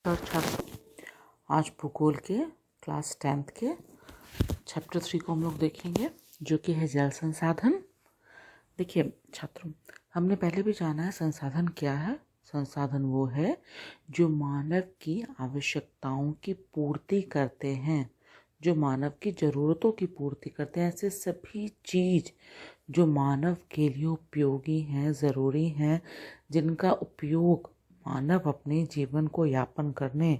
और छात्र आज भूगोल के क्लास 10th के चैप्टर 3 को हम लोग देखेंगे, जो कि है जल संसाधन। देखिए छात्रों, हमने पहले भी जाना है संसाधन क्या है। संसाधन वो है जो मानव की आवश्यकताओं की पूर्ति करते हैं, जो मानव की ज़रूरतों की पूर्ति करते हैं। ऐसे सभी चीज़ जो मानव के लिए उपयोगी हैं, ज़रूरी हैं, जिनका उपयोग मानव अपने जीवन को यापन करने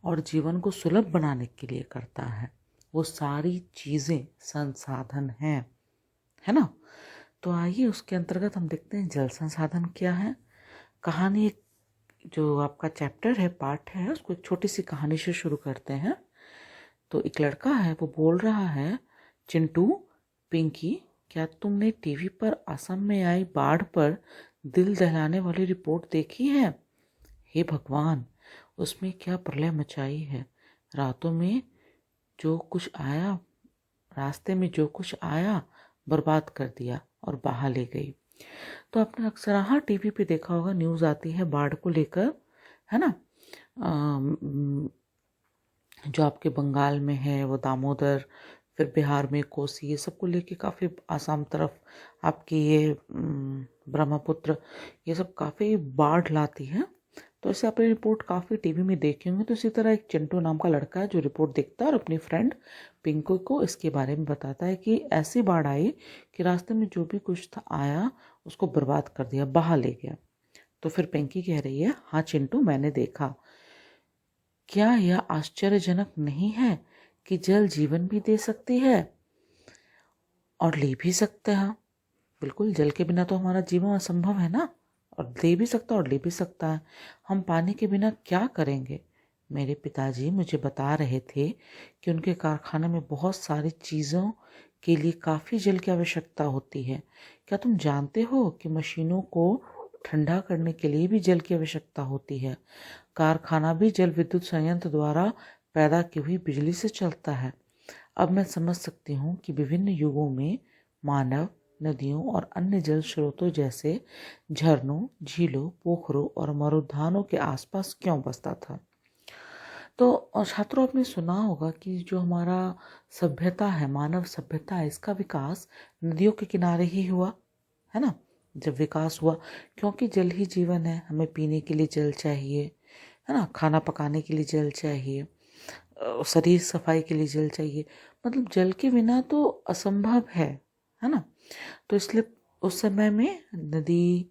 और जीवन को सुलभ बनाने के लिए करता है, वो सारी चीज़ें संसाधन हैं, है ना। तो आइए उसके अंतर्गत हम देखते हैं जल संसाधन क्या है। कहानी, जो आपका चैप्टर है, पाठ है, उसको एक छोटी सी कहानी से शुरू करते हैं। तो एक लड़का है, वो बोल रहा है, चिंटू, पिंकी, क्या तुमने टीवी पर असम में आई बाढ़ पर दिल दहलाने वाली रिपोर्ट देखी है? हे भगवान, उसमें क्या प्रलय मचाई है। रातों में जो कुछ आया, रास्ते में जो कुछ आया बर्बाद कर दिया और बहा ले गई। तो आपने अक्सर हाँ टीवी पे देखा होगा, न्यूज़ आती है बाढ़ को लेकर, है ना। जो आपके बंगाल में है वो दामोदर, फिर बिहार में कोसी, ये सब को लेके काफ़ी आसाम तरफ आपकी ये ब्रह्मपुत्र, ये सब काफ़ी बाढ़ लाती है। तो ऐसे आपने रिपोर्ट काफ़ी टीवी में देखी होंगी। तो इसी तरह एक चिंटू नाम का लड़का है जो रिपोर्ट देखता है और अपनी फ्रेंड पिंको को इसके बारे में बताता है कि ऐसी बाढ़ आई कि रास्ते में जो भी कुछ था आया उसको बर्बाद कर दिया, बहा ले गया। तो फिर पिंकी कह रही है, हाँ चिंटू, मैंने देखा। क्या यह आश्चर्यजनक नहीं है कि जल जीवन भी दे सकती है और ले भी सकते हैं। बिल्कुल, जल के बिना तो हमारा जीवन असंभव है ना, और दे भी सकता है और ले भी सकता है। हम पानी के बिना क्या करेंगे? मेरे पिताजी मुझे बता रहे थे कि उनके कारखाने में बहुत सारी चीज़ों के लिए काफ़ी जल की आवश्यकता होती है। क्या तुम जानते हो कि मशीनों को ठंडा करने के लिए भी जल की आवश्यकता होती है? कारखाना भी जल विद्युत संयंत्र द्वारा पैदा की हुई बिजली से चलता है। अब मैं समझ सकती हूँ कि विभिन्न युगों में मानव नदियों और अन्य जल स्रोतों जैसे झरनों, झीलों, पोखरों और मरुद्यानों के आसपास क्यों बसता था। तो छात्रों, आपने सुना होगा कि जो हमारा सभ्यता है, मानव सभ्यता है, इसका विकास नदियों के किनारे ही हुआ, है ना। जब विकास हुआ, क्योंकि जल ही जीवन है, हमें पीने के लिए जल चाहिए, है ना, खाना पकाने के लिए जल चाहिए, शरीर सफाई के लिए जल चाहिए। मतलब जल के बिना तो असंभव है ना। तो इसलिए उस समय में नदी,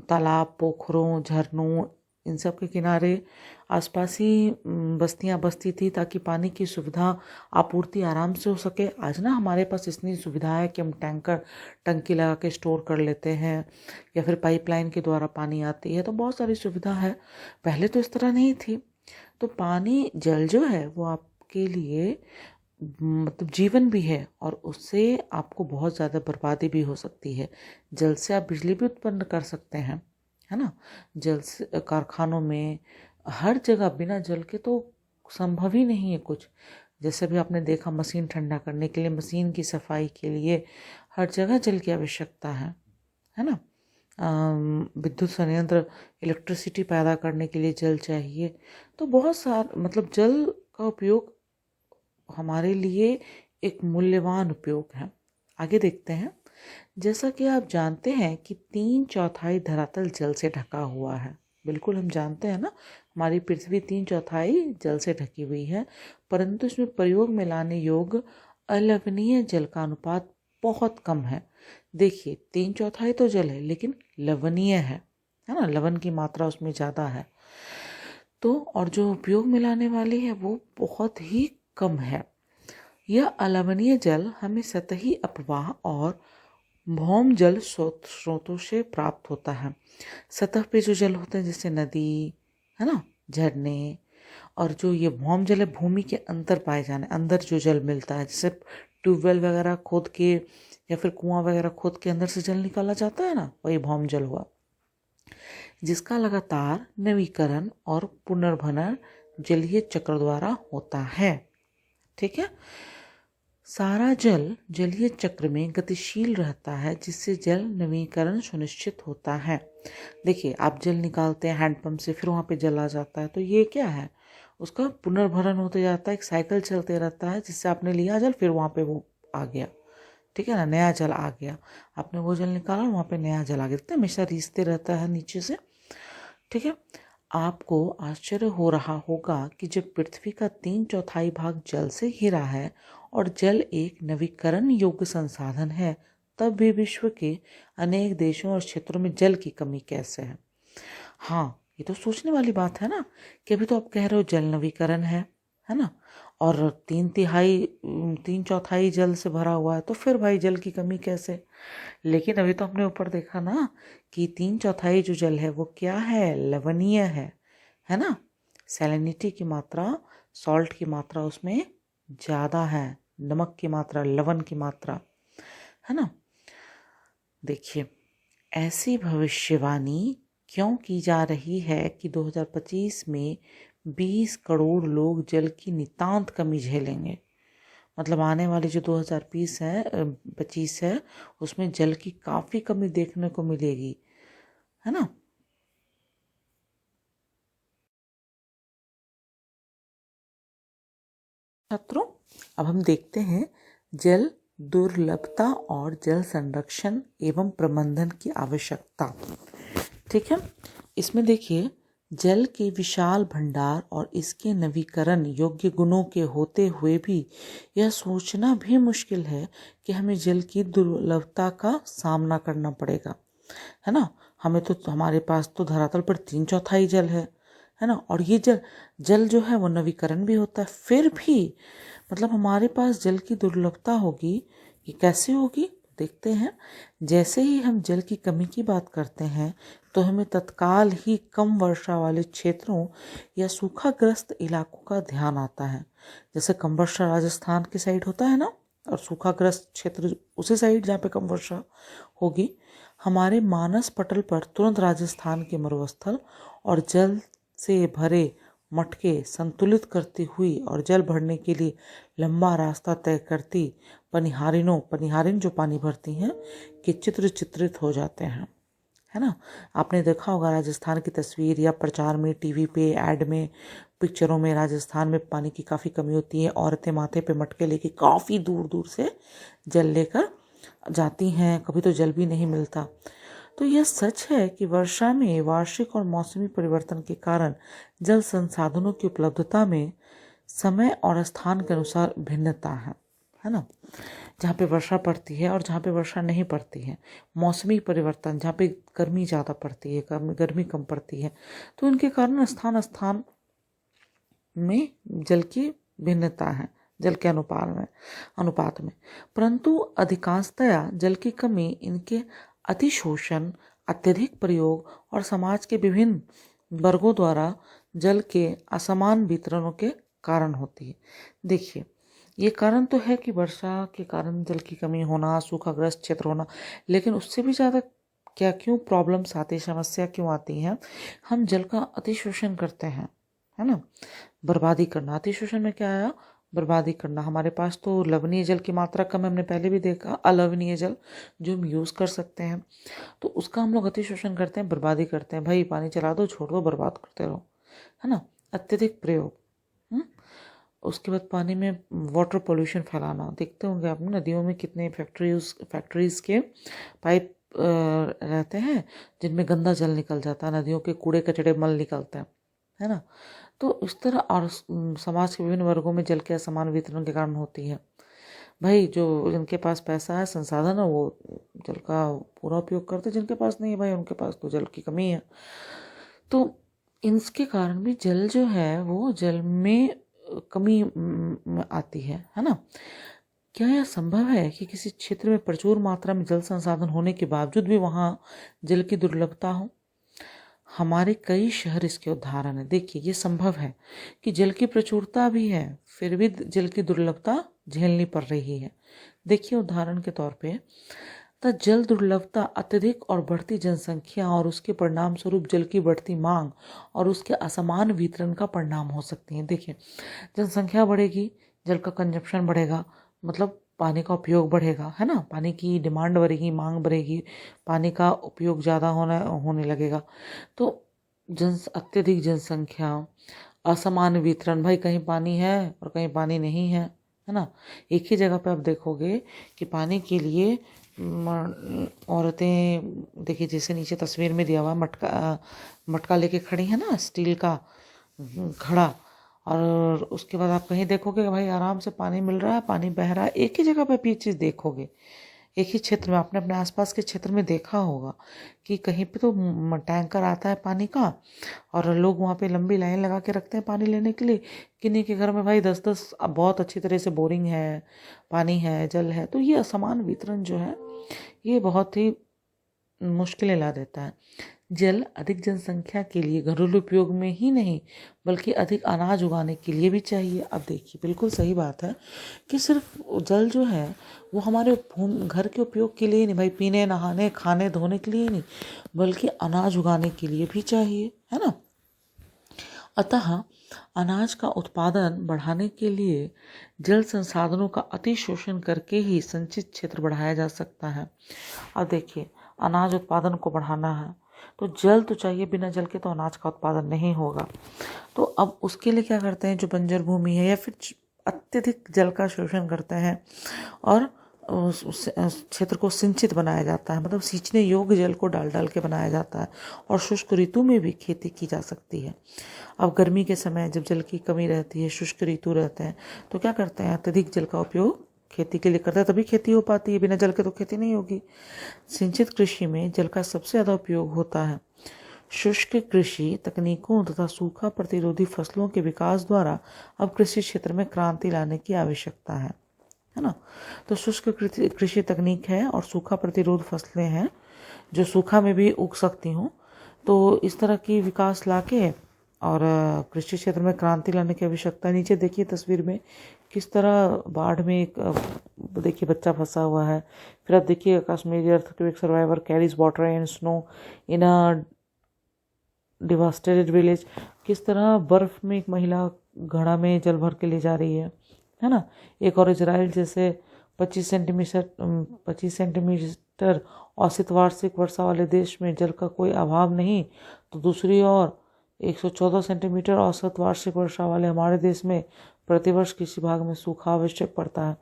तालाब, पोखरों, झरनों, इन सब के किनारे आसपास ही बस्तियां बसती थी, ताकि पानी की सुविधा, आपूर्ति आराम से हो सके। आज ना हमारे पास इतनी सुविधा है कि हम टंकी लगा के स्टोर कर लेते हैं, या फिर पाइपलाइन के द्वारा पानी आती है, तो बहुत सारी सुविधा है। पहले तो इस तरह नहीं थी। तो पानी, जल जो है वो आपके लिए मतलब जीवन भी है, और उससे आपको बहुत ज़्यादा बर्बादी भी हो सकती है। जल से आप बिजली भी उत्पन्न कर सकते हैं, है ना। जल से कारखानों में हर जगह बिना जल के तो संभव ही नहीं है कुछ। जैसे भी आपने देखा, मशीन ठंडा करने के लिए, मशीन की सफाई के लिए हर जगह जल की आवश्यकता है ना। विद्युत संयंत्र, इलेक्ट्रिसिटी पैदा करने के लिए जल चाहिए। तो बहुत सारा मतलब जल का उपयोग हमारे लिए एक मूल्यवान उपयोग है। आगे देखते हैं। जैसा कि आप जानते हैं कि 3/4 धरातल जल से ढका हुआ है। बिल्कुल, हम जानते हैं ना, हमारी पृथ्वी 3/4 जल से ढकी हुई है, परंतु इसमें प्रयोग में लाने योग्य अलवणीय जल का अनुपात बहुत कम है। देखिए, 3/4 तो जल है, लेकिन लवणीय है ना, लवण की मात्रा उसमें ज़्यादा है। तो और जो उपयोग में लाने वाली है वो बहुत ही कम है। यह अलवणीय जल हमें सतही अपवाह और भौम जल स्रोतों से प्राप्त होता है। सतह पे जो जल होते हैं, जैसे नदी, है ना, झरने, और जो ये भौम जल है, भूमि के अंदर पाए जाने, अंदर जो जल मिलता है, जैसे ट्यूबवेल वगैरह खोद के या फिर कुआं वगैरह खोद के अंदर से जल निकाला जाता है ना, वही भौम जल हुआ, जिसका लगातार नवीकरण और पुनर्भरण जलीय चक्र द्वारा होता है। ठीक है। सारा जल जलीय चक्र में गतिशील रहता है, जिससे जल नवीकरण सुनिश्चित होता है। देखिए, आप जल निकालते हैं हैंडपंप से, फिर वहाँ पे जल आ जाता है, तो ये क्या है, उसका पुनर्भरण होते जाता है, एक साइकिल चलते रहता है, जिससे आपने लिया जल, फिर वहाँ पे वो आ गया, ठीक है ना, नया जल आ गया। आपने वो जल निकाला, वहाँ पे नया जल आ गया, तो हमेशा रिसते रहता है नीचे से, ठीक है। आपको आश्चर्य हो रहा होगा कि जब पृथ्वी का 3/4 भाग जल से घिरा है और जल एक नवीकरण योग्य संसाधन है, तब भी विश्व के अनेक देशों और क्षेत्रों में जल की कमी कैसे है। हाँ, ये तो सोचने वाली बात है ना, कि अभी तो आप कह रहे हो जल नवीकरण है ना, और 3/4 जल से भरा हुआ है, तो फिर भाई जल की कमी कैसे। लेकिन अभी तो हमने ऊपर देखा ना कि 3/4 जो जल है वो क्या है, लवणीय है ना, सैलिनिटी की मात्रा, सॉल्ट की मात्रा उसमें ज़्यादा है, नमक की मात्रा, लवण की मात्रा, है ना। देखिए, ऐसी भविष्यवाणी क्यों की जा रही है कि 2025 में 20 करोड़ लोग जल की नितांत कमी झेलेंगे। मतलब आने वाले जो 2025 है उसमें जल की काफ़ी कमी देखने को मिलेगी, है ना। छात्रों, अब हम देखते हैं जल दुर्लभता और जल संरक्षण एवं प्रबंधन की आवश्यकता, ठीक है। इसमें देखिए, जल के विशाल भंडार और इसके नवीकरण योग्य गुणों के होते हुए भी यह सोचना भी मुश्किल है कि हमें जल की दुर्लभता का सामना करना पड़ेगा, है ना। हमें तो, हमारे पास तो धरातल पर 3/4 जल है ना, और ये जल जल जो है वो नवीकरण भी होता है, फिर भी मतलब हमारे पास जल की दुर्लभता होगी। ये कैसे होगी, देखते हैं। जैसे ही हम जल की कमी की बात करते हैं तो हमें तत्काल ही कम वर्षा वाले क्षेत्रों या सूखाग्रस्त इलाकों का ध्यान आता है। जैसे कम वर्षा राजस्थान के साइड होता है ना, और सूखाग्रस्त क्षेत्र उसी साइड जहाँ पे कम वर्षा होगी। हमारे मानस पटल पर तुरंत राजस्थान के मरुस्थल और जल से भरे मटके संतुलित करती हुई और जल भरने के लिए लंबा रास्ता तय करती पनिहारिन जो पानी भरती हैं, के चित्र चित्रित हो जाते हैं, है ना। आपने देखा होगा राजस्थान की तस्वीर, या प्रचार में, टीवी पे, ऐड में, पिक्चरों में, राजस्थान में पानी की काफ़ी कमी होती है, औरतें माथे पे मटके लेके काफ़ी दूर दूर से जल लेकर जाती हैं, कभी तो जल भी नहीं मिलता। तो यह सच है कि वर्षा में वार्षिक और मौसमी परिवर्तन के कारण जल संसाधनों की उपलब्धता में समय और स्थान के अनुसार भिन्नता है ना। जहाँ पे वर्षा पड़ती है और जहाँ पे वर्षा नहीं पड़ती है, मौसमी परिवर्तन, जहाँ पे गर्मी ज़्यादा पड़ती है, गर्मी कम पड़ती है, तो इनके कारण स्थान स्थान में जल की भिन्नता है, जल के अनुपात में। परंतु अधिकांशतया जल की कमी इनके अतिशोषण, अत्यधिक प्रयोग और समाज के विभिन्न वर्गों द्वारा जल के असमान वितरणों के कारण होती है। देखिए, ये कारण तो है कि वर्षा के कारण जल की कमी होना, सूखाग्रस्त क्षेत्र होना, लेकिन उससे भी ज़्यादा क्यों प्रॉब्लम्स आती, समस्या क्यों आती हैं, हम जल का अतिशोषण करते हैं, है ना। बर्बादी करना, अतिशोषण में क्या आया, बर्बादी करना। हमारे पास तो लवणीय जल की मात्रा कम है, हमने पहले भी देखा, अलवणीय जल जो हम यूज़ कर सकते हैं, तो उसका हम लोग अतिशोषण करते हैं, बर्बादी करते हैं। भाई पानी चला दो, छोड़ दो, बर्बाद करते रहो, है ना। अत्यधिक प्रयोग, उसके बाद पानी में वाटर पोल्यूशन फैलाना। देखते होंगे आप नदियों में कितने फैक्ट्रीज के पाइप रहते हैं जिनमें गंदा जल निकल जाता है, नदियों के कूड़े कचड़े मल निकलते हैं, है ना। तो इस तरह और समाज के विभिन्न वर्गों में जल के असमान वितरण के कारण होती है। भाई जो जिनके पास पैसा है, संसाधन है, वो जल का पूरा उपयोग करते, जिनके पास नहीं है भाई, उनके पास तो जल की कमी है। तो इनके कारण भी जल जो है वो जल में कमी आती है ना। क्या यह संभव है कि किसी क्षेत्र में प्रचुर मात्रा में जल संसाधन होने के बावजूद भी वहाँ जल की दुर्लभता हो। हमारे कई शहर इसके उदाहरण है। देखिए, ये संभव है कि जल की प्रचुरता भी है, फिर भी जल की दुर्लभता झेलनी पड़ रही है। देखिए, उदाहरण के तौर पे जल दुर्लभता अत्यधिक और बढ़ती जनसंख्या और उसके परिणाम स्वरूप जल की बढ़ती मांग और उसके असमान वितरण का परिणाम हो सकती है। देखिए, जनसंख्या बढ़ेगी, जल का कंजप्शन बढ़ेगा, मतलब पानी का उपयोग बढ़ेगा, है ना, पानी की डिमांड बढ़ेगी, मांग बढ़ेगी, पानी का उपयोग ज़्यादा होने लगेगा। तो अत्यधिक जनसंख्या, असमान वितरण, भाई कहीं पानी है और कहीं पानी नहीं है ना। एक ही जगह पे आप देखोगे कि पानी के लिए औरतें, देखिए जैसे नीचे तस्वीर में दिया हुआ मटका लेके खड़ी है ना, स्टील का घड़ा, और उसके बाद आप कहीं देखोगे कि भाई आराम से पानी मिल रहा है, पानी बह रहा है। एक ही जगह पे आप ये चीज़ देखोगे, एक ही क्षेत्र में, आपने अपने आसपास के क्षेत्र में देखा होगा कि कहीं पे तो टैंकर आता है पानी का और लोग वहाँ पे लंबी लाइन लगा के रखते हैं पानी लेने के लिए। किन्हीं के घर में भाई 10-10 बहुत अच्छी तरह से बोरिंग है, पानी है, जल है। तो ये असमान वितरण जो है ये बहुत ही मुश्किलें ला देता है। जल अधिक जनसंख्या के लिए घरेलू उपयोग में ही नहीं बल्कि अधिक अनाज उगाने के लिए भी चाहिए। अब देखिए बिल्कुल सही बात है कि सिर्फ जल जो है वो हमारे घर के उपयोग के लिए नहीं, भाई पीने, नहाने, खाने, धोने के लिए नहीं, बल्कि अनाज उगाने के लिए भी चाहिए, है ना। अतः अनाज का उत्पादन बढ़ाने के लिए जल संसाधनों का अतिशोषण करके ही संचित क्षेत्र बढ़ाया जा सकता है। अब देखिए अनाज उत्पादन को बढ़ाना है तो जल तो चाहिए, बिना जल के तो अनाज का उत्पादन नहीं होगा। तो अब उसके लिए क्या करते हैं, जो बंजर भूमि है या फिर अत्यधिक जल का शोषण करते हैं और उस क्षेत्र को सिंचित बनाया जाता है, मतलब सींचने योग्य जल को डाल डाल के बनाया जाता है। और शुष्क ऋतु में भी खेती की जा सकती है। अब गर्मी के समय जब जल की कमी रहती है, शुष्क ऋतु रहते हैं, तो क्या करते हैं, अत्यधिक जल का उपयोग खेती के लिए करते हैं, तभी खेती हो पाती है, बिना जल के तो खेती नहीं होगी। सिंचित कृषि में जल का सबसे ज़्यादा उपयोग होता है। शुष्क कृषि तकनीकों तथा सूखा प्रतिरोधी फसलों के विकास द्वारा अब कृषि क्षेत्र में क्रांति लाने की आवश्यकता है ना। तो शुष्क कृषि तकनीक है और सूखा प्रतिरोध फसलें हैं जो सूखा में भी उग सकती हूँ। तो इस तरह की विकास लाके और कृषि क्षेत्र में क्रांति लाने की आवश्यकता है। नीचे देखिए तस्वीर में किस तरह बाढ़ में एक देखिए बच्चा फंसा हुआ है। फिर आप देखिए Kashmiri earthquake survivor carries water and snow in a devastated village. किस तरह बर्फ में एक महिला घड़ा में जल भर के ले जा रही है ना। एक और इजराइल जैसे 25 सेंटीमीटर औसत वार्षिक वर्षा वाले देश में जल का कोई अभाव नहीं, तो दूसरी ओर 114 सेंटीमीटर औसत वार्षिक वर्षा वाले हमारे देश में प्रतिवर्ष किसी भाग में सूखा आवश्यक पड़ता है।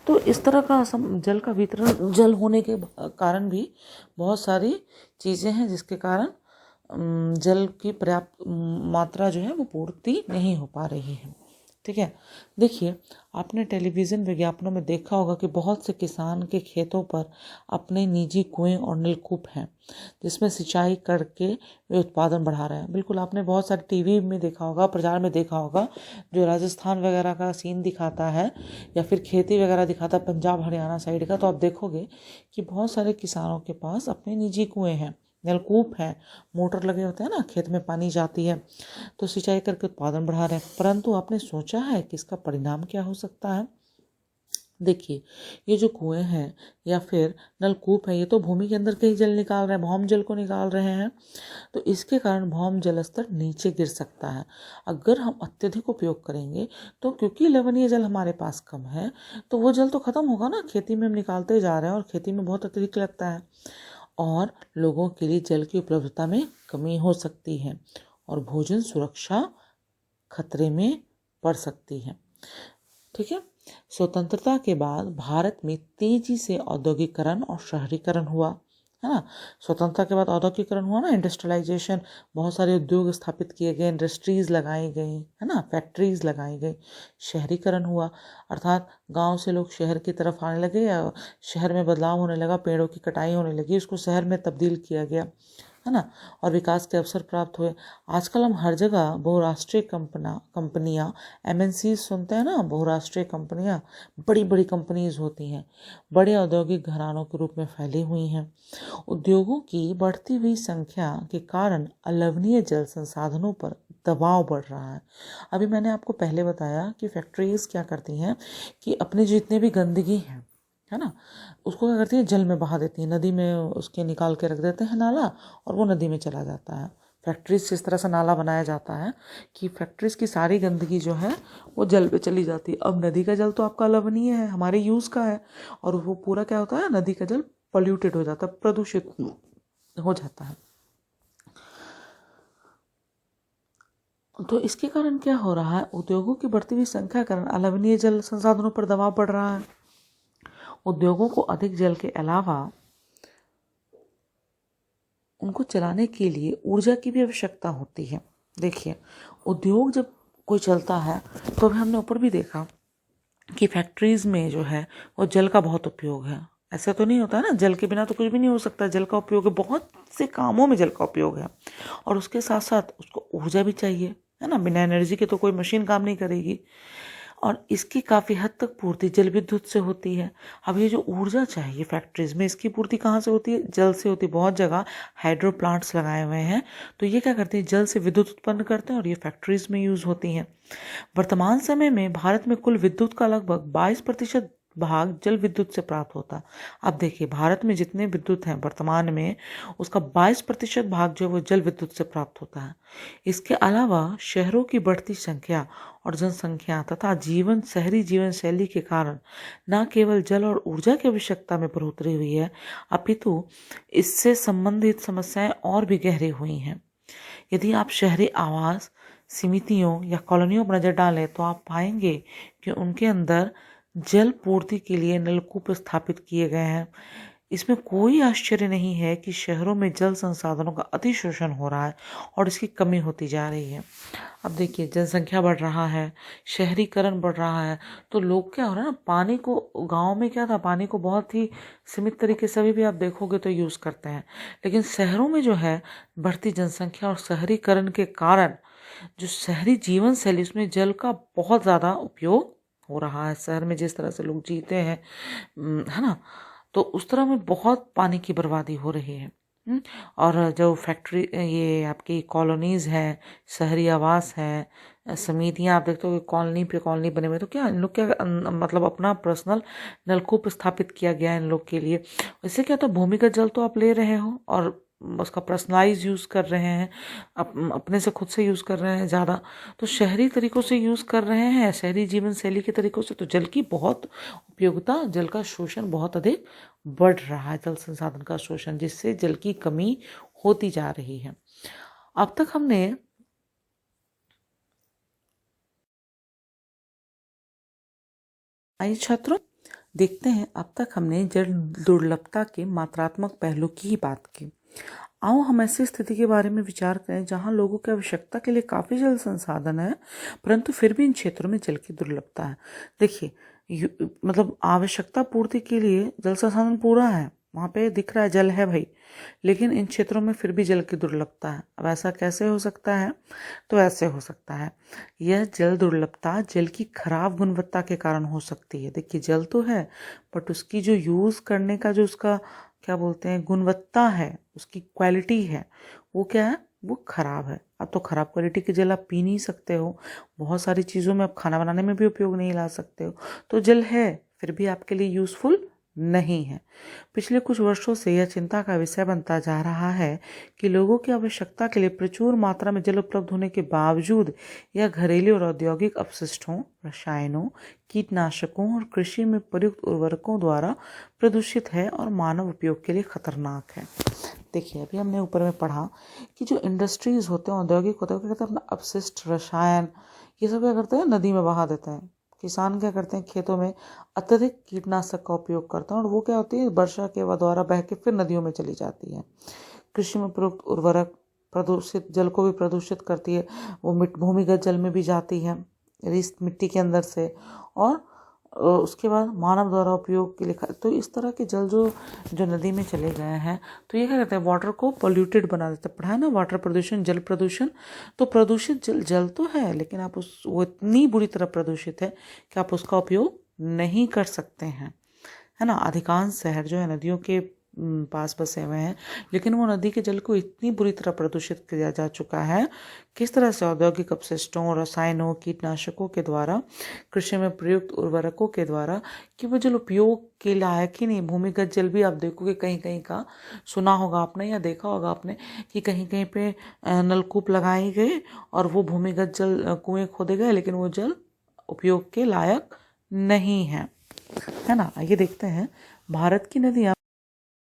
तो इस तरह का जल का वितरण, जल होने के कारण भी बहुत सारी चीज़ें हैं जिसके कारण जल की पर्याप्त मात्रा जो है वो पूर्ति नहीं हो पा रही है। ठीक है, देखिए आपने टेलीविज़न विज्ञापनों में देखा होगा कि बहुत से किसान के खेतों पर अपने निजी कुएं और नलकूप हैं जिसमें सिंचाई करके वे उत्पादन बढ़ा रहे हैं। बिल्कुल, आपने बहुत सारे टीवी में देखा होगा, प्रचार में देखा होगा, जो राजस्थान वगैरह का सीन दिखाता है या फिर खेती वगैरह दिखाता है पंजाब हरियाणा साइड का, तो आप देखोगे कि बहुत सारे किसानों के पास अपने निजी कुएँ हैं, नलकूप है, मोटर लगे होते हैं ना, खेत में पानी जाती है, तो सिंचाई करके उत्पादन बढ़ा रहे हैं। परंतु आपने सोचा है कि इसका परिणाम क्या हो सकता है? देखिए, ये जो कुएं हैं या फिर नलकूप है, ये तो भूमि के अंदर के ही जल निकाल रहे हैं, भौम जल को निकाल रहे हैं। तो इसके कारण भौम जल स्तर नीचे गिर सकता है। अगर हम अत्यधिक उपयोग करेंगे तो क्योंकि लवणीय जल हमारे पास कम है तो वो जल तो खत्म होगा ना, खेती में हम निकालते जा रहे हैं और खेती में बहुत अत्यधिक लगता है और लोगों के लिए जल की उपलब्धता में कमी हो सकती है और भोजन सुरक्षा खतरे में पड़ सकती है। ठीक है, स्वतंत्रता के बाद भारत में तेजी से औद्योगिकरण और शहरीकरण हुआ, है ना। स्वतंत्रता के बाद औद्योगिकरण हुआ ना, इंडस्ट्रियलाइजेशन, बहुत सारे उद्योग स्थापित किए गए, इंडस्ट्रीज लगाई गई, है ना, फैक्ट्रीज लगाई गई। शहरीकरण हुआ अर्थात गांव से लोग शहर की तरफ आने लगे या शहर में बदलाव होने लगा, पेड़ों की कटाई होने लगी, उसको शहर में तब्दील किया गया, है ना, और विकास के अवसर प्राप्त हुए। आजकल हम हर जगह बहुराष्ट्रीय कंपनियां MNCs सुनते हैं ना, बहुराष्ट्रीय कंपनियां, बड़ी बड़ी कंपनीज होती हैं, बड़े औद्योगिक घरानों के रूप में फैली हुई हैं। उद्योगों की बढ़ती हुई संख्या के कारण अलवणीय जल संसाधनों पर दबाव बढ़ रहा है। अभी मैंने आपको पहले बताया कि फैक्ट्रीज क्या करती हैं कि अपने जितने भी गंदगी है ना, उसको क्या करती है, जल में बहा देती है, नदी में उसके निकाल के रख देते हैं नाला और वो नदी में चला जाता है। फैक्ट्रीज से इस तरह से नाला बनाया जाता है कि फैक्ट्रीज की सारी गंदगी जो है वो जल पे चली जाती है। अब नदी का जल तो आपका अलवनीय है, हमारे यूज़ का है, और वो पूरा क्या होता है, नदी का जल पॉल्यूटेड हो जाता है, प्रदूषित हो जाता है। तो इसके कारण क्या हो रहा है, उद्योगों की बढ़ती हुई संख्या के कारण अलवनीय जल संसाधनों पर दबाव बढ़ रहा है। उद्योगों को अधिक जल के अलावा उनको चलाने के लिए ऊर्जा की भी आवश्यकता होती है। देखिए, उद्योग जब कोई चलता है तो अभी हमने ऊपर भी देखा कि फैक्ट्रीज में जो है वो जल का बहुत उपयोग है। ऐसा तो नहीं होता है ना, जल के बिना तो कुछ भी नहीं हो सकता। जल का उपयोग है, बहुत से कामों में जल का उपयोग है, और उसके साथ साथ उसको ऊर्जा भी चाहिए, है ना। बिना एनर्जी के तो कोई मशीन काम नहीं करेगी, और इसकी काफ़ी हद तक पूर्ति जल विद्युत से होती है। अब ये जो ऊर्जा चाहिए फैक्ट्रीज में, इसकी पूर्ति कहाँ से होती है, जल से होती है। बहुत जगह हाइड्रो प्लांट्स लगाए हुए हैं, तो ये क्या करते हैं, जल से विद्युत उत्पन्न करते हैं, और ये फैक्ट्रीज में यूज़ होती हैं। वर्तमान समय में भारत में कुल विद्युत का लगभग 22% भाग जल विद्युत से प्राप्त होता है। अब देखिए, भारत में जितने विद्युत हैं वर्तमान में, उसका 22% भाग जो है वो जल विद्युत से प्राप्त होता है। इसके अलावा शहरों की बढ़ती संख्या और जनसंख्या तथा शहरी जीवन शैली के कारण न केवल जल और ऊर्जा की आवश्यकता में बढ़ोतरी हुई है, अपितु इससे संबंधित समस्याएं और भी गहरी हुई हैं। यदि आप शहरी आवास समितियों या कॉलोनियों पर नजर डालें तो आप पाएंगे कि उनके अंदर जल पूर्ति के लिए नलकूप स्थापित किए गए हैं। इसमें कोई आश्चर्य नहीं है कि शहरों में जल संसाधनों का अतिशोषण हो रहा है और इसकी कमी होती जा रही है। अब देखिए, जनसंख्या बढ़ रहा है, शहरीकरण बढ़ रहा है, तो लोग क्या हो रहा है ना, पानी को, गांव में क्या था, पानी को बहुत ही सीमित तरीके से अभी भी आप देखोगे तो यूज़ करते हैं, लेकिन शहरों में जो है बढ़ती जनसंख्या और शहरीकरण के कारण जो शहरी जीवन शैली, उसमें जल का बहुत ज़्यादा उपयोग हो रहा है। शहर में जिस तरह से लोग जीते हैं, है ना, तो उस तरह में बहुत पानी की बर्बादी हो रही है। और जो फैक्ट्री, ये आपकी कॉलोनीज़ हैं, शहरी आवास हैं, समितियाँ, आप देखते हो कि कॉलोनी पे कॉलोनी बने हुए, तो क्या इन लोग क्या मतलब अपना पर्सनल नलकूप स्थापित किया गया है इन लोग के लिए। इससे क्या, तो भूमिगत जल तो आप ले रहे हो और उसका पर्सनलाइज यूज़ कर रहे हैं, अपने से खुद से यूज़ कर रहे हैं ज़्यादा, तो शहरी तरीक़ों से यूज़ कर रहे हैं, शहरी जीवन शैली के तरीक़ों से, तो जल की बहुत उपयोगिता, जल का शोषण बहुत अधिक बढ़ रहा है, जल संसाधन का शोषण, जिससे जल की कमी होती जा रही है। अब तक हमने आइए छात्रों, देखते हैं, अब तक हमने जल दुर्लभता के मात्रात्मक पहलू की ही बात की। आओ हम ऐसी स्थिति के बारे में विचार करें जहां लोगों की आवश्यकता के लिए काफ़ी जल संसाधन है, परंतु फिर भी इन क्षेत्रों में जल की दुर्लभता है। देखिए, मतलब आवश्यकता पूर्ति के लिए जल संसाधन पूरा है, वहाँ पे दिख रहा है जल है भाई, लेकिन इन क्षेत्रों में फिर भी जल की दुर्लभता है। अब ऐसा कैसे हो सकता है, तो ऐसे हो सकता है, यह जल दुर्लभता जल की खराब गुणवत्ता के कारण हो सकती है। देखिए, जल तो है, बट उसकी जो यूज़ करने का जो उसका क्या बोलते हैं, गुणवत्ता है, उसकी क्वालिटी है, वो क्या है, वो खराब है। अब तो खराब क्वालिटी के जल आप पी नहीं सकते हो, बहुत सारी चीज़ों में आप खाना बनाने में भी उपयोग नहीं ला सकते हो, तो जल है फिर भी आपके लिए यूज़फुल नहीं है। पिछले कुछ वर्षों से यह चिंता का विषय बनता जा रहा है कि लोगों की आवश्यकता के लिए प्रचुर मात्रा में जल उपलब्ध होने के बावजूद यह घरेलू और औद्योगिक अपशिष्टों, रसायनों, कीटनाशकों और कृषि में प्रयुक्त उर्वरकों द्वारा प्रदूषित है और मानव उपयोग के लिए खतरनाक है। देखिए, अभी हमने ऊपर में पढ़ा कि जो इंडस्ट्रीज होते हैं, औद्योगिक होते हैं, क्या करते हैं, अपना अपशिष्ट, रसायन, ये सब क्या करते हैं, नदी में बहा देते हैं। किसान क्या करते हैं, खेतों में अत्यधिक कीटनाशक का उपयोग करते हैं, और वो क्या होती है, वर्षा के द्वारा बह के फिर नदियों में चली जाती है। कृषि में प्रयुक्त उर्वरक प्रदूषित जल को भी प्रदूषित करती है, वो भूमिगत जल में भी जाती है, मिट्टी के अंदर से, और उसके बाद मानव द्वारा उपयोग के लिए, तो इस तरह के जल जो नदी में चले गए हैं, तो ये क्या करते हैं, वाटर को पोल्यूटेड बना देते हैं। पढ़ा है ना, वाटर प्रदूषण, जल प्रदूषण। तो प्रदूषित जल तो है, लेकिन आप वो इतनी बुरी तरह प्रदूषित है कि आप उसका उपयोग नहीं कर सकते हैं, है ना। अधिकांश शहर जो है नदियों के पास बसे हुए हैं, लेकिन वो नदी के जल को इतनी बुरी तरह प्रदूषित किया जा चुका है, किस तरह से औद्योगिक अपशिष्टों, रसायनों, कीटनाशकों के द्वारा, कृषि में प्रयुक्त उर्वरकों के द्वारा, कि वो जल उपयोग के लायक ही नहीं। भूमिगत जल भी आप देखोगे कहीं कहीं का, सुना होगा आपने या देखा होगा आपने कि कहीं कहीं पे नलकूप लगाए गए और वो भूमिगत जल कुएं खोदे गए, लेकिन वो जल उपयोग के लायक नहीं है ना। आइए देखते हैं, भारत की नदियाँ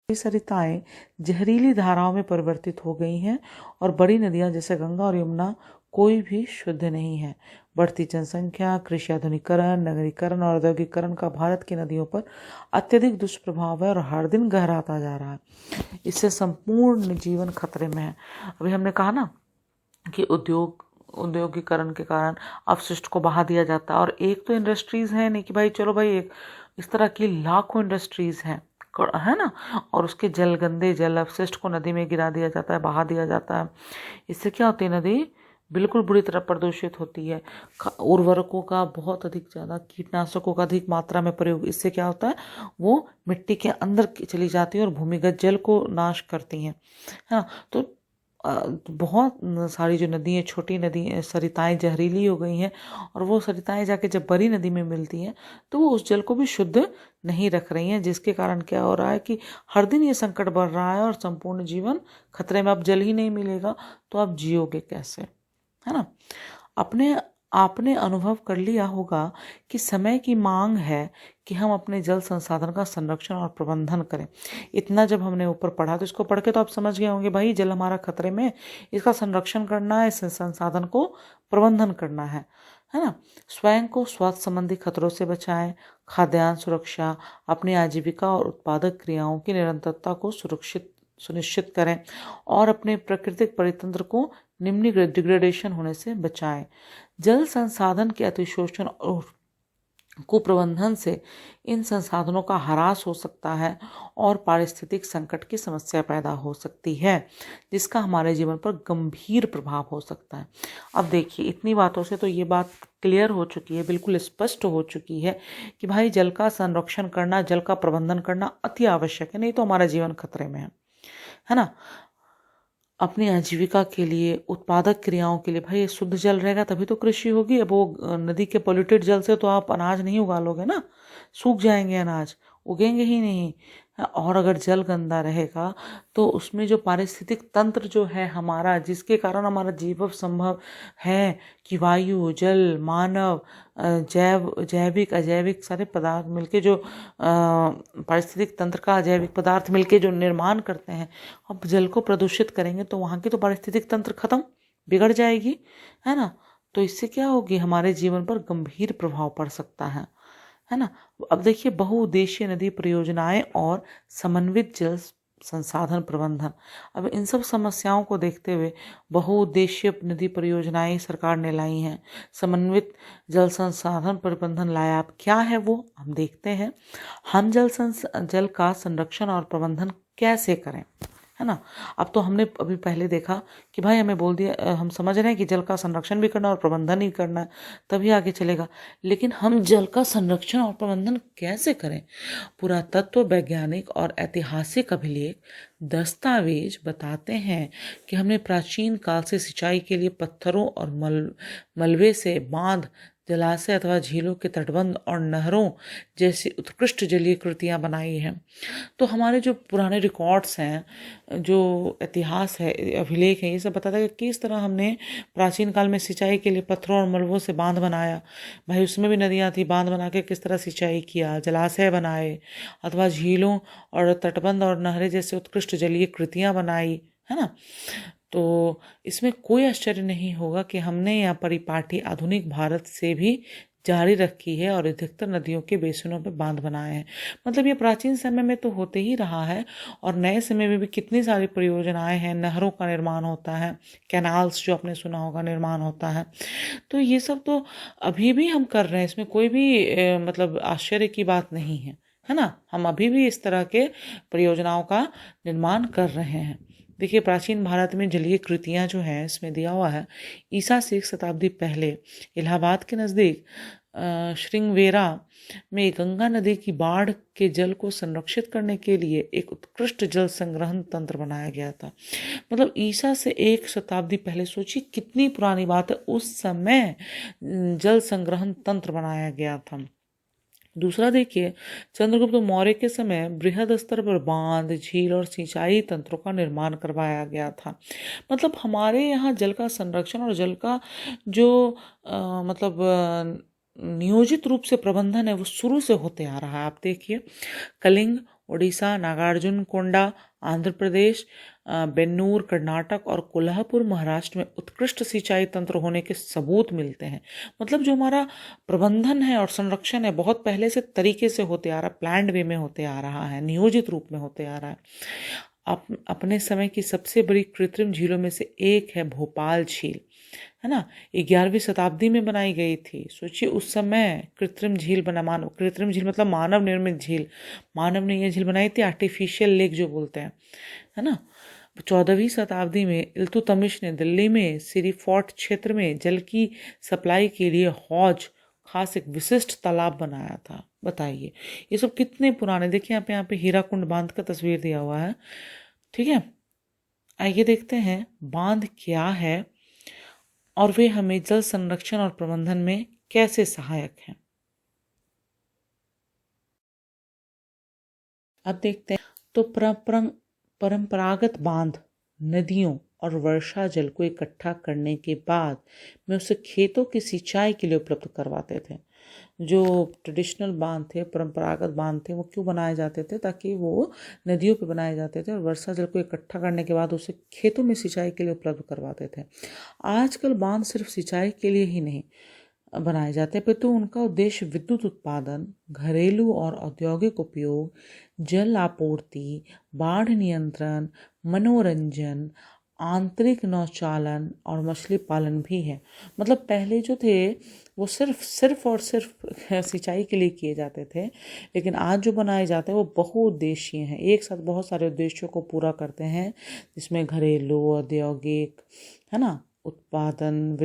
सरिताएं जहरीली धाराओं में परिवर्तित हो गई हैं और बड़ी नदियां जैसे गंगा और यमुना कोई भी शुद्ध नहीं है। बढ़ती जनसंख्या, कृषि आधुनिकीकरण, नगरीकरण और औद्योगिकरण का भारत की नदियों पर अत्यधिक दुष्प्रभाव है और हर दिन गहराता जा रहा है। इससे संपूर्ण जीवन खतरे में है। अभी हमने कहा ना कि औद्योगिकरण के कारण अपशिष्ट को बहा दिया जाता है, और एक तो इंडस्ट्रीज है नहीं कि भाई चलो भाई, एक इस तरह की लाखों इंडस्ट्रीज हैं, है ना, और उसके गंदे जल अपशिष्ट को नदी में गिरा दिया जाता है, बहा दिया जाता है। इससे क्या होती है, नदी बिल्कुल बुरी तरह प्रदूषित होती है। उर्वरकों का बहुत अधिक ज़्यादा, कीटनाशकों का अधिक मात्रा में प्रयोग, इससे क्या होता है, वो मिट्टी के अंदर चली जाती है और भूमिगत जल को नाश करती हैं, है ना। तो बहुत सारी जो नदी है, छोटी नदी सरिताएं जहरीली हो गई हैं, और वो सरिताएं जाके जब बड़ी नदी में मिलती हैं तो वो उस जल को भी शुद्ध नहीं रख रही हैं, जिसके कारण क्या हो रहा है कि हर दिन ये संकट बढ़ रहा है और संपूर्ण जीवन खतरे में। अब जल ही नहीं मिलेगा तो आप जियोगे कैसे, है ना। आपने अनुभव कर लिया होगा कि समय की मांग है कि हम अपने जल संसाधन का संरक्षण और प्रबंधन करें। इतना जब हमने ऊपर पढ़ा तो इसको पढ़ के तो आप समझ गए होंगे, भाई जल हमारा खतरे में, इसका संरक्षण करना है, इस संसाधन को प्रबंधन करना है ना। स्वयं को स्वास्थ्य संबंधी खतरों से बचाएं, खाद्यान्न सुरक्षा, अपनी आजीविका और उत्पादक क्रियाओं की निरंतरता को सुनिश्चित करें और अपने प्राकृतिक परितंत्र को निम्न डिग्रेडेशन होने से बचाएं। जल संसाधन के अतिशोषण और कुप्रबंधन से इन संसाधनों का ह्रास हो सकता है और पारिस्थितिक संकट की समस्या पैदा हो सकती है, जिसका हमारे जीवन पर गंभीर प्रभाव हो सकता है। अब देखिए, इतनी बातों से तो ये बात क्लियर हो चुकी है, बिल्कुल स्पष्ट हो चुकी है कि भाई जल का संरक्षण करना, जल का प्रबंधन करना अति आवश्यक है, नहीं तो हमारा जीवन खतरे में है ना। अपनी आजीविका के लिए, उत्पादक क्रियाओं के लिए, भाई शुद्ध जल रहेगा तभी तो कृषि होगी। अब वो नदी के पोल्यूटेड जल से तो आप अनाज नहीं उगा लोगे ना, सूख जाएंगे, अनाज उगेंगे ही नहीं। और अगर जल गंदा रहेगा तो उसमें जो पारिस्थितिक तंत्र जो है हमारा, जिसके कारण हमारा जीवन संभव है कि वायु, जल, मानव, जैविक अजैविक सारे पदार्थ मिलके जो पारिस्थितिक तंत्र का अजैविक पदार्थ मिलके जो निर्माण करते हैं, अब जल को प्रदूषित करेंगे तो वहाँ की तो पारिस्थितिक तंत्र खत्म, बिगड़ जाएगी, है ना। तो इससे क्या होगी, हमारे जीवन पर गंभीर प्रभाव पड़ सकता है ना। अब देखिए, बहुउद्देशीय नदी परियोजनाएं और समन्वित जल संसाधन प्रबंधन। अब इन सब समस्याओं को देखते हुए बहुउद्देशीय नदी परियोजनाएं सरकार ने लाई हैं, समन्वित जल संसाधन प्रबंधन लाया। अब क्या है वो हम देखते हैं। हम जल का संरक्षण और प्रबंधन कैसे करें, है ना। अब तो हमने अभी पहले देखा कि भाई हमें बोल दिया, हम समझ रहे हैं कि जल का संरक्षण भी करना और प्रबंधन ही करना है, तभी आगे चलेगा। लेकिन हम जल का संरक्षण और प्रबंधन कैसे करें। पुरातत्व, वैज्ञानिक और ऐतिहासिक अभिलेख, दस्तावेज बताते हैं कि हमने प्राचीन काल से सिंचाई के लिए पत्थरों और मलबे से बांध, जलाशय अथवा झीलों के तटबंध और नहरों जैसी उत्कृष्ट जलीय कृतियां बनाई हैं। तो हमारे जो पुराने रिकॉर्ड्स हैं, जो इतिहास है, अभिलेख है, ये सब बताता है कि किस तरह हमने प्राचीन काल में सिंचाई के लिए पत्थरों और मलबों से बांध बनाया। भाई उसमें भी नदियाँ थी, बांध बना के किस तरह सिंचाई किया, जलाशय बनाए अथवा झीलों और तटबंध और नहरें जैसे उत्कृष्ट जलीय कृतियां बनाई, है ना। तो इसमें कोई आश्चर्य नहीं होगा कि हमने यहाँ परिपाटी आधुनिक भारत से भी जारी रखी है और अधिकतर नदियों के बेसिनों पे बांध बनाए हैं। मतलब ये प्राचीन समय में तो होते ही रहा है और नए समय में भी कितनी सारी परियोजनाएं हैं, नहरों का निर्माण होता है, कैनाल्स जो आपने सुना होगा निर्माण होता है। तो ये सब तो अभी भी हम कर रहे हैं, इसमें कोई भी मतलब आश्चर्य की बात नहीं है ना। हम अभी भी इस तरह के परियोजनाओं का निर्माण कर रहे हैं। देखिए, प्राचीन भारत में जलीय कृतियां जो हैं, इसमें दिया हुआ है ईसा से 1 शताब्दी पहले इलाहाबाद के नज़दीक श्रृंगवेरा में गंगा नदी की बाढ़ के जल को संरक्षित करने के लिए एक उत्कृष्ट जल संग्रहण तंत्र बनाया गया था। मतलब ईसा से 1 शताब्दी पहले, सोचिए कितनी पुरानी बात है, उस समय जल संग्रहण तंत्र बनाया गया था। दूसरा देखिए, चंद्रगुप्त मौर्य के समय बृहद स्तर पर बांध, झील और सिंचाई तंत्रों का निर्माण करवाया गया था। मतलब हमारे यहाँ जल का संरक्षण और जल का जो नियोजित रूप से प्रबंधन है वो शुरू से होते आ रहा है। आप देखिए, कलिंग, उड़ीसा, नागार्जुन कोंडा आंध्र प्रदेश, बेन्नूर कर्नाटक और कोल्हापुर महाराष्ट्र में उत्कृष्ट सिंचाई तंत्र होने के सबूत मिलते हैं। मतलब जो हमारा प्रबंधन है और संरक्षण है बहुत पहले से तरीके से होते आ रहा है, प्लान्ड वे में होते आ रहा है, नियोजित रूप में होते आ रहा है। अपने समय की सबसे बड़ी कृत्रिम झीलों में से एक है भोपाल झील, है ना। 11वीं शताब्दी में बनाई गई थी। सोचिए उस समय कृत्रिम झील कृत्रिम झील मतलब मानव निर्मित झील, मानव ने यह झील बनाई थी, आर्टिफिशियल लेक जो बोलते हैं, है ना। 14वीं शताब्दी में इल्तुतमिश ने दिल्ली में सिरी फोर्ट क्षेत्र में जल की सप्लाई के लिए हौज खास एक विशिष्ट तालाब बनाया था। बताइए ये सब कितने पुराने। देखिए यहाँ पे हीराकुंड बांध का तस्वीर दिया हुआ है, ठीक है। आइए देखते हैं बांध क्या है और वे हमें जल संरक्षण और प्रबंधन में कैसे सहायक हैं। अब देखते हैं तो परंपरागत बांध नदियों और वर्षा जल को इकट्ठा करने के बाद में उसे खेतों की सिंचाई के लिए उपलब्ध करवाते थे। जो ट्रेडिशनल बांध थे, परंपरागत बांध थे, वो क्यों बनाए जाते थे? ताकि वो नदियों पे बनाए जाते थे और वर्षा जल को इकट्ठा करने के बाद उसे खेतों में सिंचाई के लिए उपलब्ध करवाते थे। आजकल बांध सिर्फ सिंचाई के लिए ही नहीं बनाए जाते हैं, तो उनका उद्देश्य विद्युत उत्पादन, घरेलू और औद्योगिक उपयोग, जल आपूर्ति, बाढ़ नियंत्रण, मनोरंजन, आंतरिक नौचालन और मछली पालन भी है। मतलब पहले जो थे वो सिर्फ और सिर्फ सिंचाई के लिए किए जाते थे, लेकिन आज जो बनाए जाते हैं वो बहुउद्देशीय हैं, एक साथ बहुत सारे उद्देश्यों को पूरा करते हैं, जिसमें घरेलू, औद्योगिक, है ना, उत्पादन,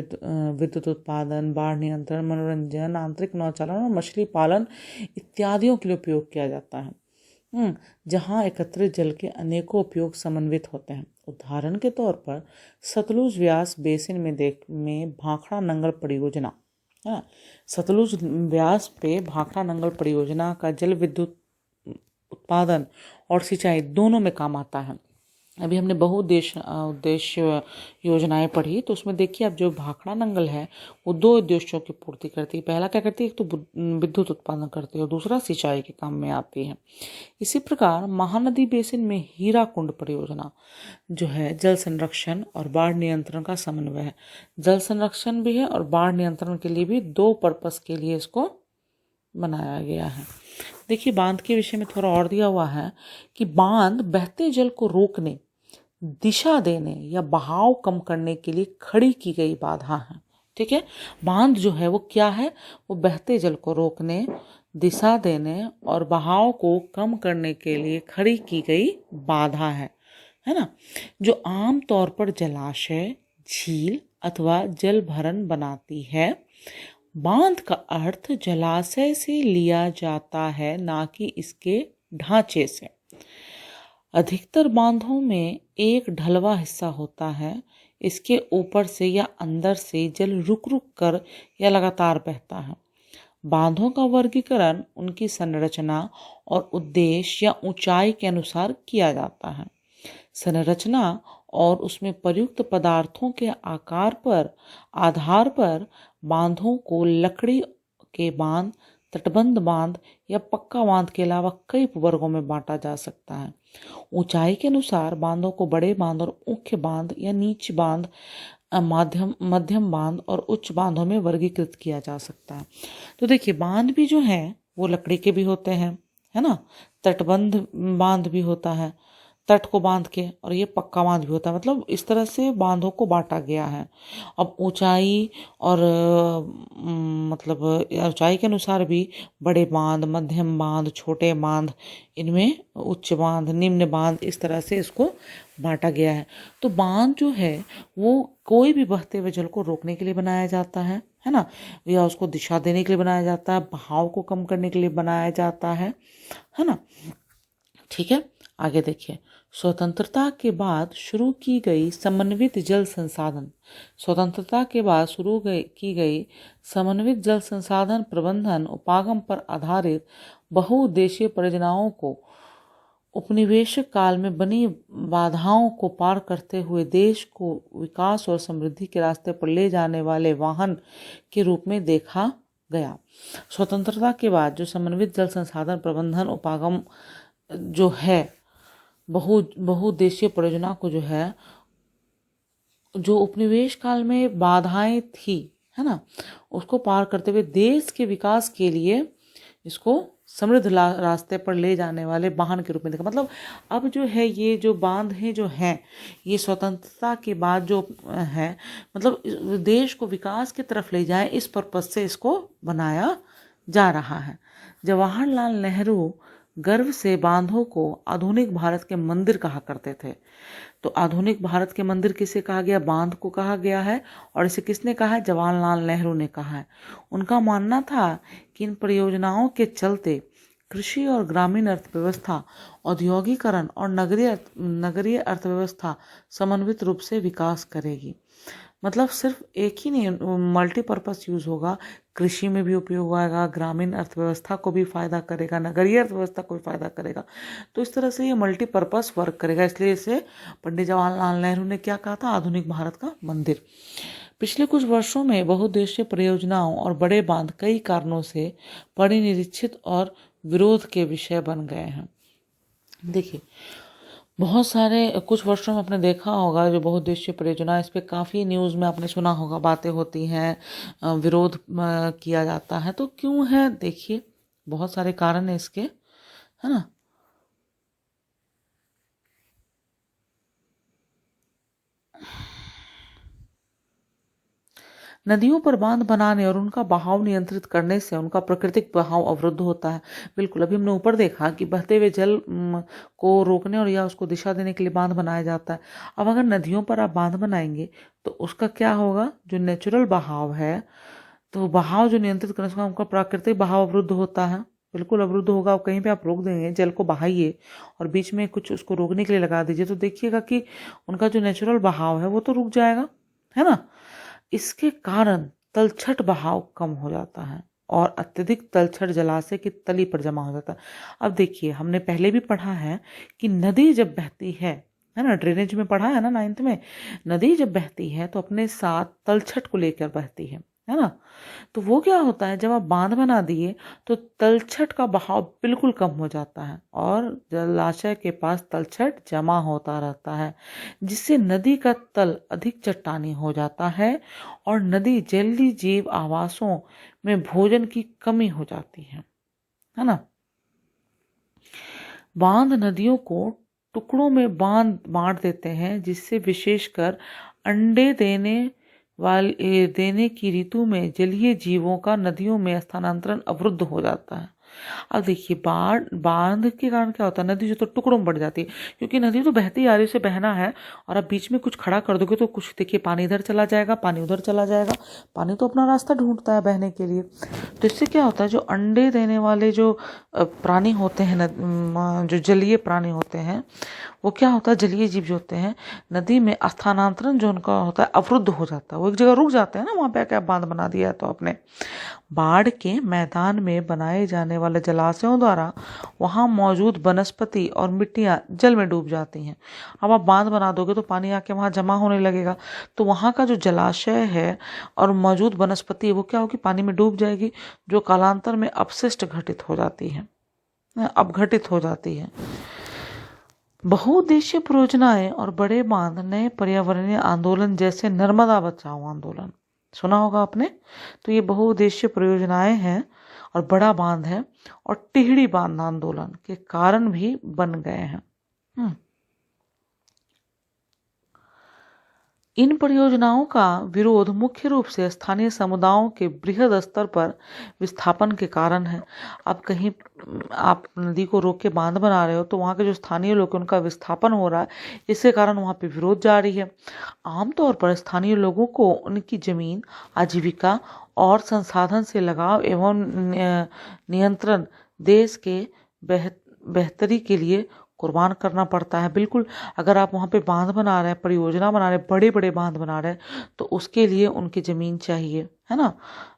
विद्युत उत्पादन, बाढ़ नियंत्रण, मनोरंजन, आंतरिक नौचालन और मछली पालन इत्यादियों के लिए उपयोग किया जाता है। जहाँ एकत्रित जल के अनेकों उपयोग समन्वित होते हैं। उदाहरण के तौर पर सतलुज व्यास बेसिन में भाखड़ा नंगल परियोजना, सतलुज व्यास पे भाखड़ा नंगल परियोजना का जल विद्युत उत्पादन और सिंचाई दोनों में काम आता है। अभी हमने उद्देश्य योजनाएं पढ़ी, तो उसमें देखिए अब जो भाखड़ा नंगल है वो 2 उद्देश्यों की पूर्ति करती है। पहला क्या करती है, एक तो विद्युत उत्पादन करती है और दूसरा सिंचाई के काम में आती है। इसी प्रकार महानदी बेसिन में हीराकुंड परियोजना जो है जल संरक्षण और बाढ़ नियंत्रण का समन्वय है। जल संरक्षण भी है और बाढ़ नियंत्रण के लिए भी 2 पर्पस के लिए इसको बनाया गया है। देखिए बांध के विषय में थोड़ा और दिया हुआ है कि बांध बहते जल को रोकने, दिशा देने या बहाव कम करने के लिए खड़ी की गई बाधा है। ठीक है, बांध जो है वो क्या है, वो बहते जल को रोकने, दिशा देने और बहाव को कम करने के लिए खड़ी की गई बाधा है ना, जो आम तौर पर जलाशय, झील अथवा जल भरण बनाती है। बांध का अर्थ जलाशय से लिया जाता है, ना कि इसके ढांचे से। अधिकतर बांधों में एक ढलवा हिस्सा होता है, इसके ऊपर से या अंदर से जल रुक रुक कर या लगातार बहता है। बांधों का वर्गीकरण उनकी संरचना और उद्देश्य या ऊंचाई के अनुसार किया जाता है। संरचना और उसमें प्रयुक्त पदार्थों के आधार पर बांधों को लकड़ी के बांध, तटबंध बांध या पक्का बांध के अलावा कई वर्गों में बांटा जा सकता है। ऊंचाई के अनुसार बांधों को बड़े बांध और मुख्य बांध या नीच बांध, मध्यम बांध और उच्च बांधों में वर्गीकृत किया जा सकता है। तो देखिए बांध भी जो है वो लकड़ी के भी होते हैं, है ना, तटबंध बांध भी होता है, तट को बांध के, और ये पक्का बांध भी होता है। मतलब इस तरह से बांधों को बांटा गया है। अब ऊंचाई और मतलब ऊंचाई के अनुसार भी बड़े बांध, मध्यम बांध, छोटे बांध, इनमें उच्च बांध, निम्न बांध, इस तरह से इसको बांटा गया है। तो बांध जो है वो कोई भी बहते हुए जल को रोकने के लिए बनाया जाता है ना, या उसको दिशा देने के लिए बनाया जाता है, बहाव को कम करने के लिए बनाया जाता है ना। ठीक है, आगे देखिए। स्वतंत्रता के बाद शुरू की गई समन्वित जल संसाधन, स्वतंत्रता के बाद शुरू की गई समन्वित जल संसाधन प्रबंधन उपागम पर आधारित बहुउद्देशीय परियोजनाओं को उपनिवेशिक काल में बनी बाधाओं को पार करते हुए देश को विकास और समृद्धि के रास्ते पर ले जाने वाले वाहन के रूप में देखा गया। स्वतंत्रता के बाद जो समन्वित जल संसाधन प्रबंधन उपागम जो है बहुउद्देशीय परियोजना को जो है, जो उपनिवेश काल में बाधाएं थी, है ना, उसको पार करते हुए देश के विकास के लिए इसको समृद्ध रास्ते पर ले जाने वाले वाहन के रूप में देखा। मतलब अब जो है ये जो बांध है जो हैं ये स्वतंत्रता के बाद जो है, मतलब देश को विकास की तरफ ले जाए, इस पर्पज से इसको बनाया जा रहा है। जवाहरलाल नेहरू गर्व से बांधों को आधुनिक भारत के मंदिर कहा करते थे। तो आधुनिक भारत के मंदिर किसे कहा गया? बांध को कहा गया है। और इसे किसने कहा है? जवाहरलाल नेहरू ने कहा है। उनका मानना था कि इन परियोजनाओं के चलते कृषि और ग्रामीण अर्थव्यवस्था, औद्योगिकरण और नगरीय अर्थव्यवस्था समन्वित रूप से विकास करेगी। मतलब सिर्फ एक ही नहीं, मल्टीपर्पस यूज होगा, कृषि में भी उपयोग आएगा, ग्रामीण अर्थव्यवस्था को भी फायदा करेगा, नगरीय अर्थव्यवस्था को भी फायदा करेगा। तो इस तरह से ये मल्टीपर्पस वर्क करेगा। इसलिए इसे पंडित जवाहरलाल नेहरू ने क्या कहा था? आधुनिक भारत का मंदिर। पिछले कुछ वर्षों में बहुउद्देशीय परियोजनाओं और बड़े बांध कई कारणों से परिनिरीक्षित और विरोध के विषय बन गए हैं। देखिए, बहुत सारे कुछ वर्षों में आपने देखा होगा जो बहुउद्देशीय परियोजना, इस पे काफ़ी न्यूज़ में आपने सुना होगा, बातें होती हैं, विरोध किया जाता है। तो क्यों है? देखिए, बहुत सारे कारण है इसके, है ना। नदियों पर बांध बनाने और उनका बहाव नियंत्रित करने से उनका प्राकृतिक बहाव अवरुद्ध होता है। बिल्कुल, अभी हमने ऊपर देखा कि बहते हुए जल को रोकने और या उसको दिशा देने के लिए बांध बनाया जाता है। अब अगर नदियों पर आप बांध बनाएंगे तो उसका क्या होगा? जो नेचुरल बहाव है, तो बहाव जो नियंत्रित करने से उनका प्राकृतिक बहाव अवरुद्ध होता है। बिल्कुल अवरुद्ध होगा। अब कहीं पे आप रोक देंगे, जल को बहाइए और बीच में कुछ उसको रोकने के लिए लगा दीजिए, तो देखिएगा कि उनका जो नेचुरल बहाव है वो तो रुक जाएगा, है ना। इसके कारण तलछट बहाव कम हो जाता है और अत्यधिक तलछट जलाशय की तली पर जमा हो जाता है। अब देखिए, हमने पहले भी पढ़ा है कि नदी जब बहती है ना, ड्रेनेज में पढ़ा है ना 9th में, नदी जब बहती है तो अपने साथ तलछट को लेकर बहती है ना। तो वो क्या होता है, जब आप बांध बना दिए तो तलछट का बहाव बिल्कुल कम हो जाता है और जलाशय के पास तलछट जमा होता रहता है, जिससे नदी का तल अधिक चट्टानी हो जाता है और नदी जलीय जीव आवासों में भोजन की कमी हो जाती है ना। बांध नदियों को टुकड़ों में बांट देते हैं, जिससे विशेषकर अंडे देने की ऋतु में जलीय जीवों का नदियों में स्थानांतरण अवरुद्ध हो जाता है। अब देखिए, बांध के कारण क्या होता है, नदी जो तो टुकड़ों में बढ़ जाती है, क्योंकि नदी तो बहती आ रही, से बहना है और आप बीच में कुछ खड़ा कर दोगे तो कुछ, देखिए, पानी इधर चला जाएगा, पानी उधर चला जाएगा। पानी तो अपना रास्ता ढूंढता है बहने के लिए। तो इससे क्या होता है, जो अंडे देने वाले जो प्राणी होते हैं, जो जलीय प्राणी होते हैं, वो क्या होता है, जलीय जीव जो होते हैं, नदी में स्थानांतरण जो उनका होता है अवरुद्ध हो जाता है। वो एक जगह रुक जाते हैं ना, वहाँ पे आके आप बांध बना दिया है तो आपने। बाढ़ के मैदान में बनाए जाने वाले जलाशयों द्वारा वहाँ मौजूद वनस्पति और मिट्टियाँ जल में डूब जाती हैं। अब आप बांध बना दोगे तो पानी आके वहाँ जमा होने लगेगा, तो वहाँ का जो जलाशय है और मौजूद वनस्पति है वो क्या होगी, पानी में डूब जाएगी, जो कालांतर में अपशिष्ट घटित हो जाती है, अपघटित हो जाती है। बहुउद्देशीय परियोजनाएं और बड़े बांध नए पर्यावरणीय आंदोलन जैसे नर्मदा बचाओ आंदोलन, सुना होगा आपने। तो ये बहुउद्देशीय परियोजनाएं हैं और बड़ा बांध है और टिहरी बांध आंदोलन के कारण भी बन गए हैं। इन परियोजनाओं का विरोध मुख्य रूप से स्थानीय समुदायों के बृहद स्तर पर विस्थापन के कारण है। अब कहीं आप नदी को रोक के बांध बना रहे हो तो वहाँ के जो स्थानीय लोग हैं उनका विस्थापन हो रहा है, इसके कारण वहाँ पे विरोध जारी है। आमतौर पर स्थानीय लोगों को उनकी जमीन, आजीविका और संसाधन से लगाव एवं नियंत्रण देश के बेहतरी के लिए कुर्बान करना पड़ता है। बिल्कुल, अगर आप वहाँ पे बांध बना रहे हैं, परियोजना बना रहे हैं, बड़े बड़े बांध बना रहे हैं, तो उसके लिए उनकी ज़मीन चाहिए, है ना।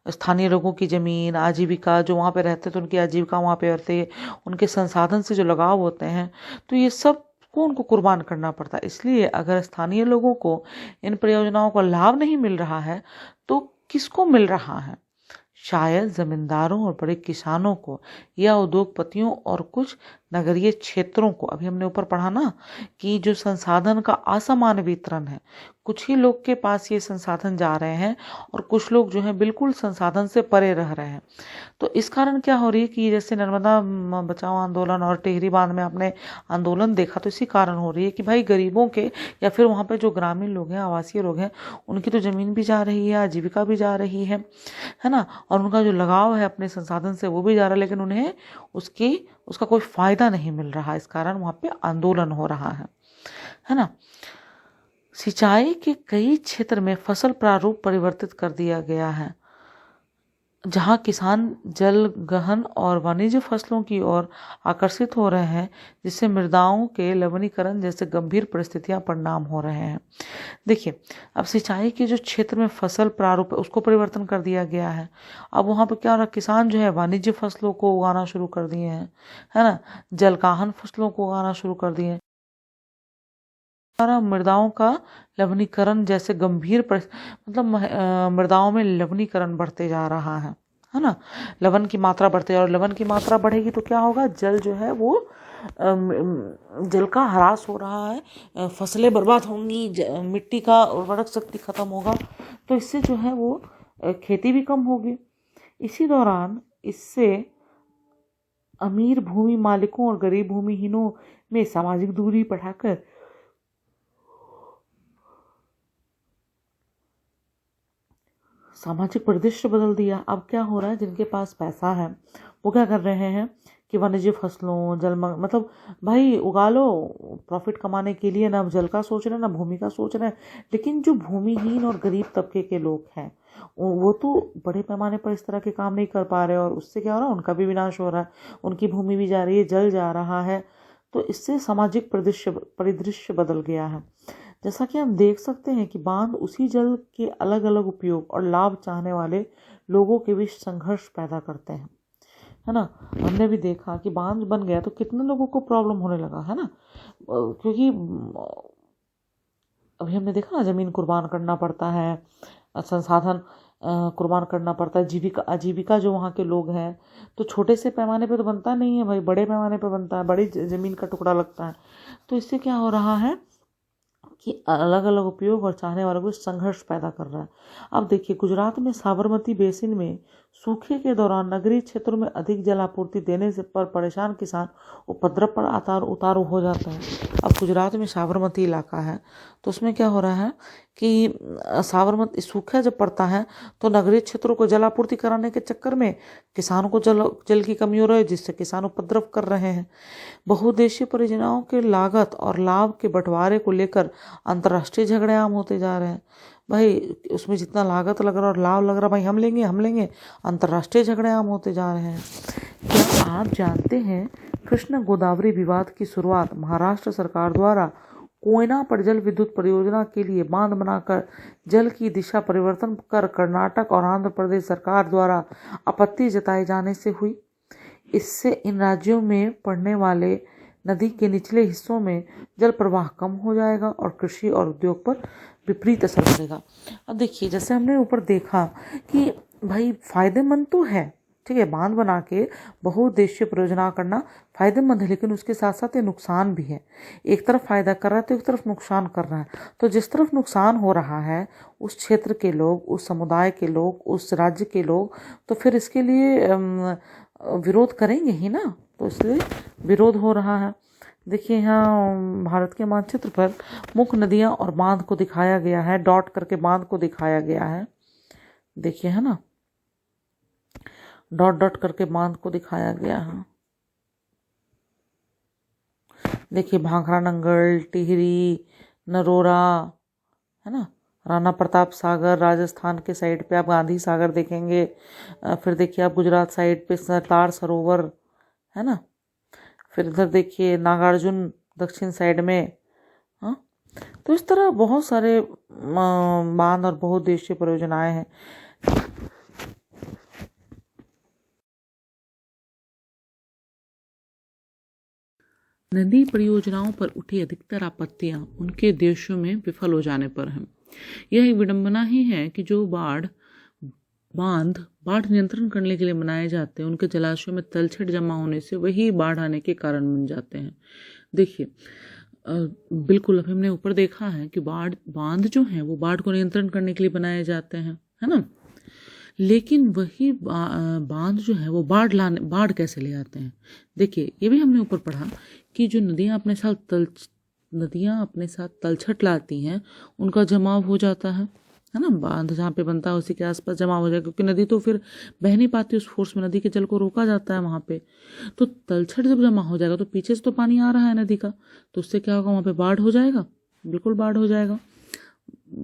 स्थानीय लोगों की ज़मीन, आजीविका, जो वहाँ पे रहते तो उनकी आजीविका वहाँ पे रहते, उनके संसाधन से जो लगाव होते हैं, तो ये सब को उनको कुर्बान करना पड़ता है। इसलिए अगर स्थानीय लोगों को इन परियोजनाओं का लाभ नहीं मिल रहा है तो किसको मिल रहा है? शायद जमींदारों और बड़े किसानों को, या उद्योगपतियों और कुछ नगरीय क्षेत्रों को। अभी हमने ऊपर पढ़ा ना कि जो संसाधन का असमान वितरण है, कुछ ही लोग के पास ये संसाधन जा रहे हैं और कुछ लोग जो हैं बिल्कुल संसाधन से परे रह रहे हैं। तो इस कारण क्या हो रही है कि जैसे नर्मदा बचाओ आंदोलन और टिहरी बांध में आपने आंदोलन देखा, तो इसी कारण हो रही है कि भाई गरीबों के या फिर वहाँ पे जो ग्रामीण लोग हैं, आवासीय लोग हैं, उनकी तो ज़मीन भी जा रही है, आजीविका भी जा रही है ना, और उनका जो लगाव है अपने संसाधन से वो भी जा रहा है, लेकिन उन्हें उसका कोई फायदा नहीं मिल रहा। इस कारण वहाँ पे आंदोलन हो रहा है ना। सिंचाई के कई क्षेत्र में फसल प्रारूप परिवर्तित कर दिया गया है, जहां किसान जल गहन और वाणिज्य फसलों की ओर आकर्षित हो रहे हैं, जिससे मृदाओं के लवणीकरण जैसे गंभीर परिस्थितियां परिणाम हो रहे हैं। देखिए, अब सिंचाई के जो क्षेत्र में फसल प्रारूप है उसको परिवर्तन कर दिया गया है। अब वहाँ पर क्या हो रहा है, किसान जो है वाणिज्य फसलों को उगाना शुरू कर दिए हैं, है ना, जलगाहन फसलों को उगाना शुरू कर दिए हैं। मृदाओं का लवणीकरण जैसे मृदाओं में लवणीकरण बढ़ते जा रहा है ना, लवण की मात्रा बढ़ते जा रही है। और लवण की मात्रा बढ़ेगी तो क्या होगा, जल जो है वो जल का ह्रास हो रहा है, फसलें बर्बाद होंगी, मिट्टी का उर्वरक शक्ति खत्म होगा, तो इससे जो है वो खेती भी कम होगी। इसी दौरान इससे अमीर भूमि मालिकों और गरीब भूमिहीनों में सामाजिक दूरी बढ़ाकर सामाजिक परिदृश्य बदल दिया। अब क्या हो रहा है, जिनके पास पैसा है वो क्या कर रहे हैं कि वाणिज्य फसलों, मतलब भाई उगा लो, प्रॉफिट कमाने के लिए ना जल का सोच रहे हैं ना भूमि का सोच रहे हैं। लेकिन जो भूमिहीन और गरीब तबके के लोग हैं वो तो बड़े पैमाने पर इस तरह के काम नहीं कर पा रहे, और उससे क्या हो रहा है, उनका भी विनाश हो रहा है, उनकी भूमि भी जा रही है, जल जा रहा है। तो इससे सामाजिक परिदृश्य बदल गया है। जैसा कि हम देख सकते हैं कि बांध उसी जल के अलग अलग उपयोग और लाभ चाहने वाले लोगों के बीच संघर्ष पैदा करते हैं, है ना। हमने भी देखा कि बांध बन गया तो कितने लोगों को प्रॉब्लम होने लगा, है ना, क्योंकि अभी हमने देखा ना, जमीन कुर्बान करना पड़ता है, संसाधन कुर्बान करना पड़ता है, आजीविका जो वहाँ के लोग हैं, तो छोटे से पैमाने पे तो बनता नहीं है भाई, बड़े पैमाने पे बनता है, बड़ी ज़मीन का टुकड़ा लगता है। तो इससे क्या हो रहा है कि अलग अलग उपयोग और चाहने वालों को संघर्ष पैदा कर रहा है। अब देखिए, गुजरात में साबरमती बेसिन में सूखे के दौरान नगरीय क्षेत्रों में अधिक जल आपूर्ति देने से पर परेशान किसान उपद्रव पर उतारू हो जाता है। अब गुजरात में साबरमती इलाका है, तो उसमें क्या हो रहा है कि साबरमती सूखा जब पड़ता है तो नगरीय क्षेत्रों को जल आपूर्ति कराने के चक्कर में किसानों को जल की कमी हो रही है, जिससे किसान उपद्रव कर रहे हैं। बहुउद्देशीय परियोजनाओं के लागत और लाभ के बंटवारे को लेकर अंतर्राष्ट्रीय झगड़े आम होते जा रहे हैं। भाई उसमें जितना लागत लग रहा और लाभ लग रहा, भाई हम लेंगे, अंतर्राष्ट्रीय झगड़े आम होते जा रहे हैं। क्या आप जानते हैं, कृष्ण गोदावरी विवाद की शुरुआत महाराष्ट्र सरकार द्वारा कोयना पर जल विद्युत परियोजना के लिए बांध बनाकर जल की दिशा परिवर्तन कर कर्नाटक और आंध्र प्रदेश सरकार द्वारा आपत्ति जताए जाने से हुई। इससे इन राज्यों में पड़ने वाले नदी के निचले हिस्सों में जल प्रवाह कम हो जाएगा और कृषि और उद्योग पर विपरीत असर पड़ेगा। अब देखिए, जैसे हमने ऊपर देखा कि भाई फायदेमंद तो है, ठीक है, बांध बना के बहुउद्देशीय परियोजना करना फायदेमंद है, लेकिन उसके साथ साथ ये नुकसान भी है। एक तरफ फायदा कर रहा है तो एक तरफ नुकसान कर रहा है। तो जिस तरफ नुकसान हो रहा है उस क्षेत्र के लोग, उस समुदाय के लोग, उस राज्य के लोग तो फिर इसके लिए विरोध करेंगे ही ना, तो इसलिए विरोध हो रहा है। देखिए यहाँ भारत के मानचित्र पर मुख्य नदियाँ और बांध को दिखाया गया है, डॉट करके बांध को दिखाया गया है। देखिए है ना, डॉट डॉट करके बांध को दिखाया गया है। देखिए भाखड़ा नंगल, टिहरी, नरोरा, है ना, राणा प्रताप सागर, राजस्थान के साइड पे आप गांधी सागर देखेंगे। फिर देखिए आप गुजरात साइड पे सरदार सरोवर, है ना। फिर इधर देखिए नागार्जुन दक्षिण साइड में। हाँ, तो इस तरह बहुत सारे बांध और बहुउद्देशीय परियोजनाएं हैं। नदी परियोजनाओं पर उठी अधिकतर आपत्तियां उनके देशों में विफल हो जाने पर हैं। यह एक विडंबना ही है कि जो बाढ़ नियंत्रण करने के लिए बनाए जाते हैं, उनके जलाशयों में तलछट जमा होने से वही बाढ़ आने के कारण बन जाते हैं। देखिए बिल्कुल अभी हमने ऊपर देखा है कि बांध जो हैं वो बाढ़ को नियंत्रण करने के लिए बनाए जाते हैं, है ना। लेकिन वही बांध जो है वो बाढ़ कैसे ले आते हैं। देखिए ये भी हमने ऊपर पढ़ा कि जो नदियाँ अपने साथ तलछट लाती हैं, उनका जमाव हो जाता है ना। बांध जहाँ पे बनता है उसी के आसपास जमा हो जाएगा, क्योंकि नदी तो फिर बह नहीं पाती उस फोर्स में, नदी के जल को रोका जाता है वहाँ पे। तो तलछट जब जमा हो जाएगा तो पीछे से तो पानी आ रहा है नदी का, तो उससे क्या होगा, वहाँ पे बाढ़ हो जाएगा, बिल्कुल बाढ़ हो जाएगा।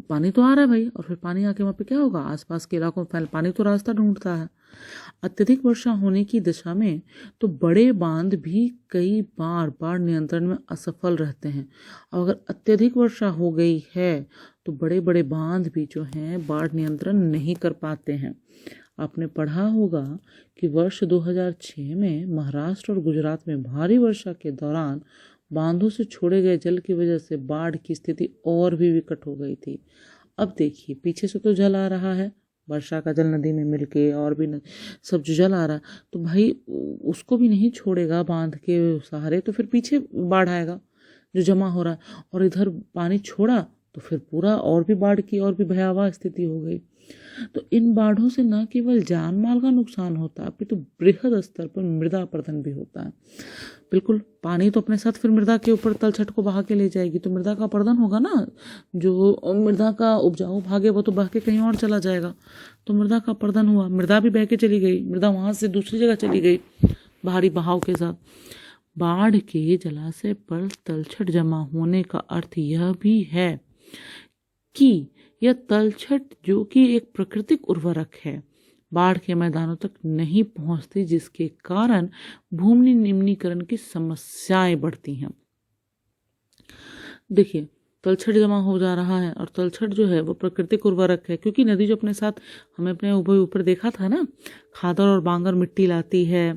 पानी तो आ रहा है भाई, और फिर पानी आके वहाँ पे क्या होगा, आसपास के इलाकों में पानी तो रास्ता ढूंढता है। अत्यधिक वर्षा होने की दिशा में तो बड़े बांध भी कई बार बाढ़ नियंत्रण में असफल रहते हैं। अगर अत्यधिक वर्षा हो गई है तो बड़े बड़े बांध भी जो हैं बाढ़ नियंत्रण नहीं कर पाते हैं। आपने पढ़ा होगा कि वर्ष 2006 में महाराष्ट्र और गुजरात में भारी वर्षा के दौरान बांधों से छोड़े गए जल की वजह से बाढ़ की स्थिति और भी विकट हो गई थी। अब देखिए पीछे से तो जल आ रहा है, वर्षा का जल नदी में मिलके, और भी सब जो जल आ रहा है, तो भाई उसको भी नहीं छोड़ेगा बांध के सहारे, तो फिर पीछे बाढ़ आएगा जो जमा हो रहा है। और इधर पानी छोड़ा तो फिर पूरा और भी बाढ़ की और भी भयावह स्थिति हो गई। तो इन बाढ़ों से न केवल जान माल का नुकसान होता है, अपितु बृहद स्तर पर मृदा अपरदन भी होता है। बिल्कुल, पानी तो अपने साथ फिर मृदा के ऊपर तलछट को बहा के ले जाएगी, तो मृदा का अपरदन होगा ना। जो मृदा का उपजाऊ भाग है वो तो बह के कहीं और चला जाएगा, तो मृदा का अपरदन हुआ, मृदा भी बह के चली गई, मृदा वहां से दूसरी जगह चली गई भारी बहाव के साथ। बाढ़ के जलाशय पर तलछट जमा होने का अर्थ यह भी है कि यह तलछट, जो कि एक प्राकृतिक उर्वरक है, बाढ़ के मैदानों तक नहीं पहुंचती, जिसके कारण भूमि निम्नीकरण की समस्याएं बढ़ती हैं। देखिए तलछट जमा हो जा रहा है, और तलछट जो है वो प्राकृतिक उर्वरक है, क्योंकि नदी जो अपने साथ, हमें अपने ऊपर देखा था ना, खादर और बांगर मिट्टी लाती है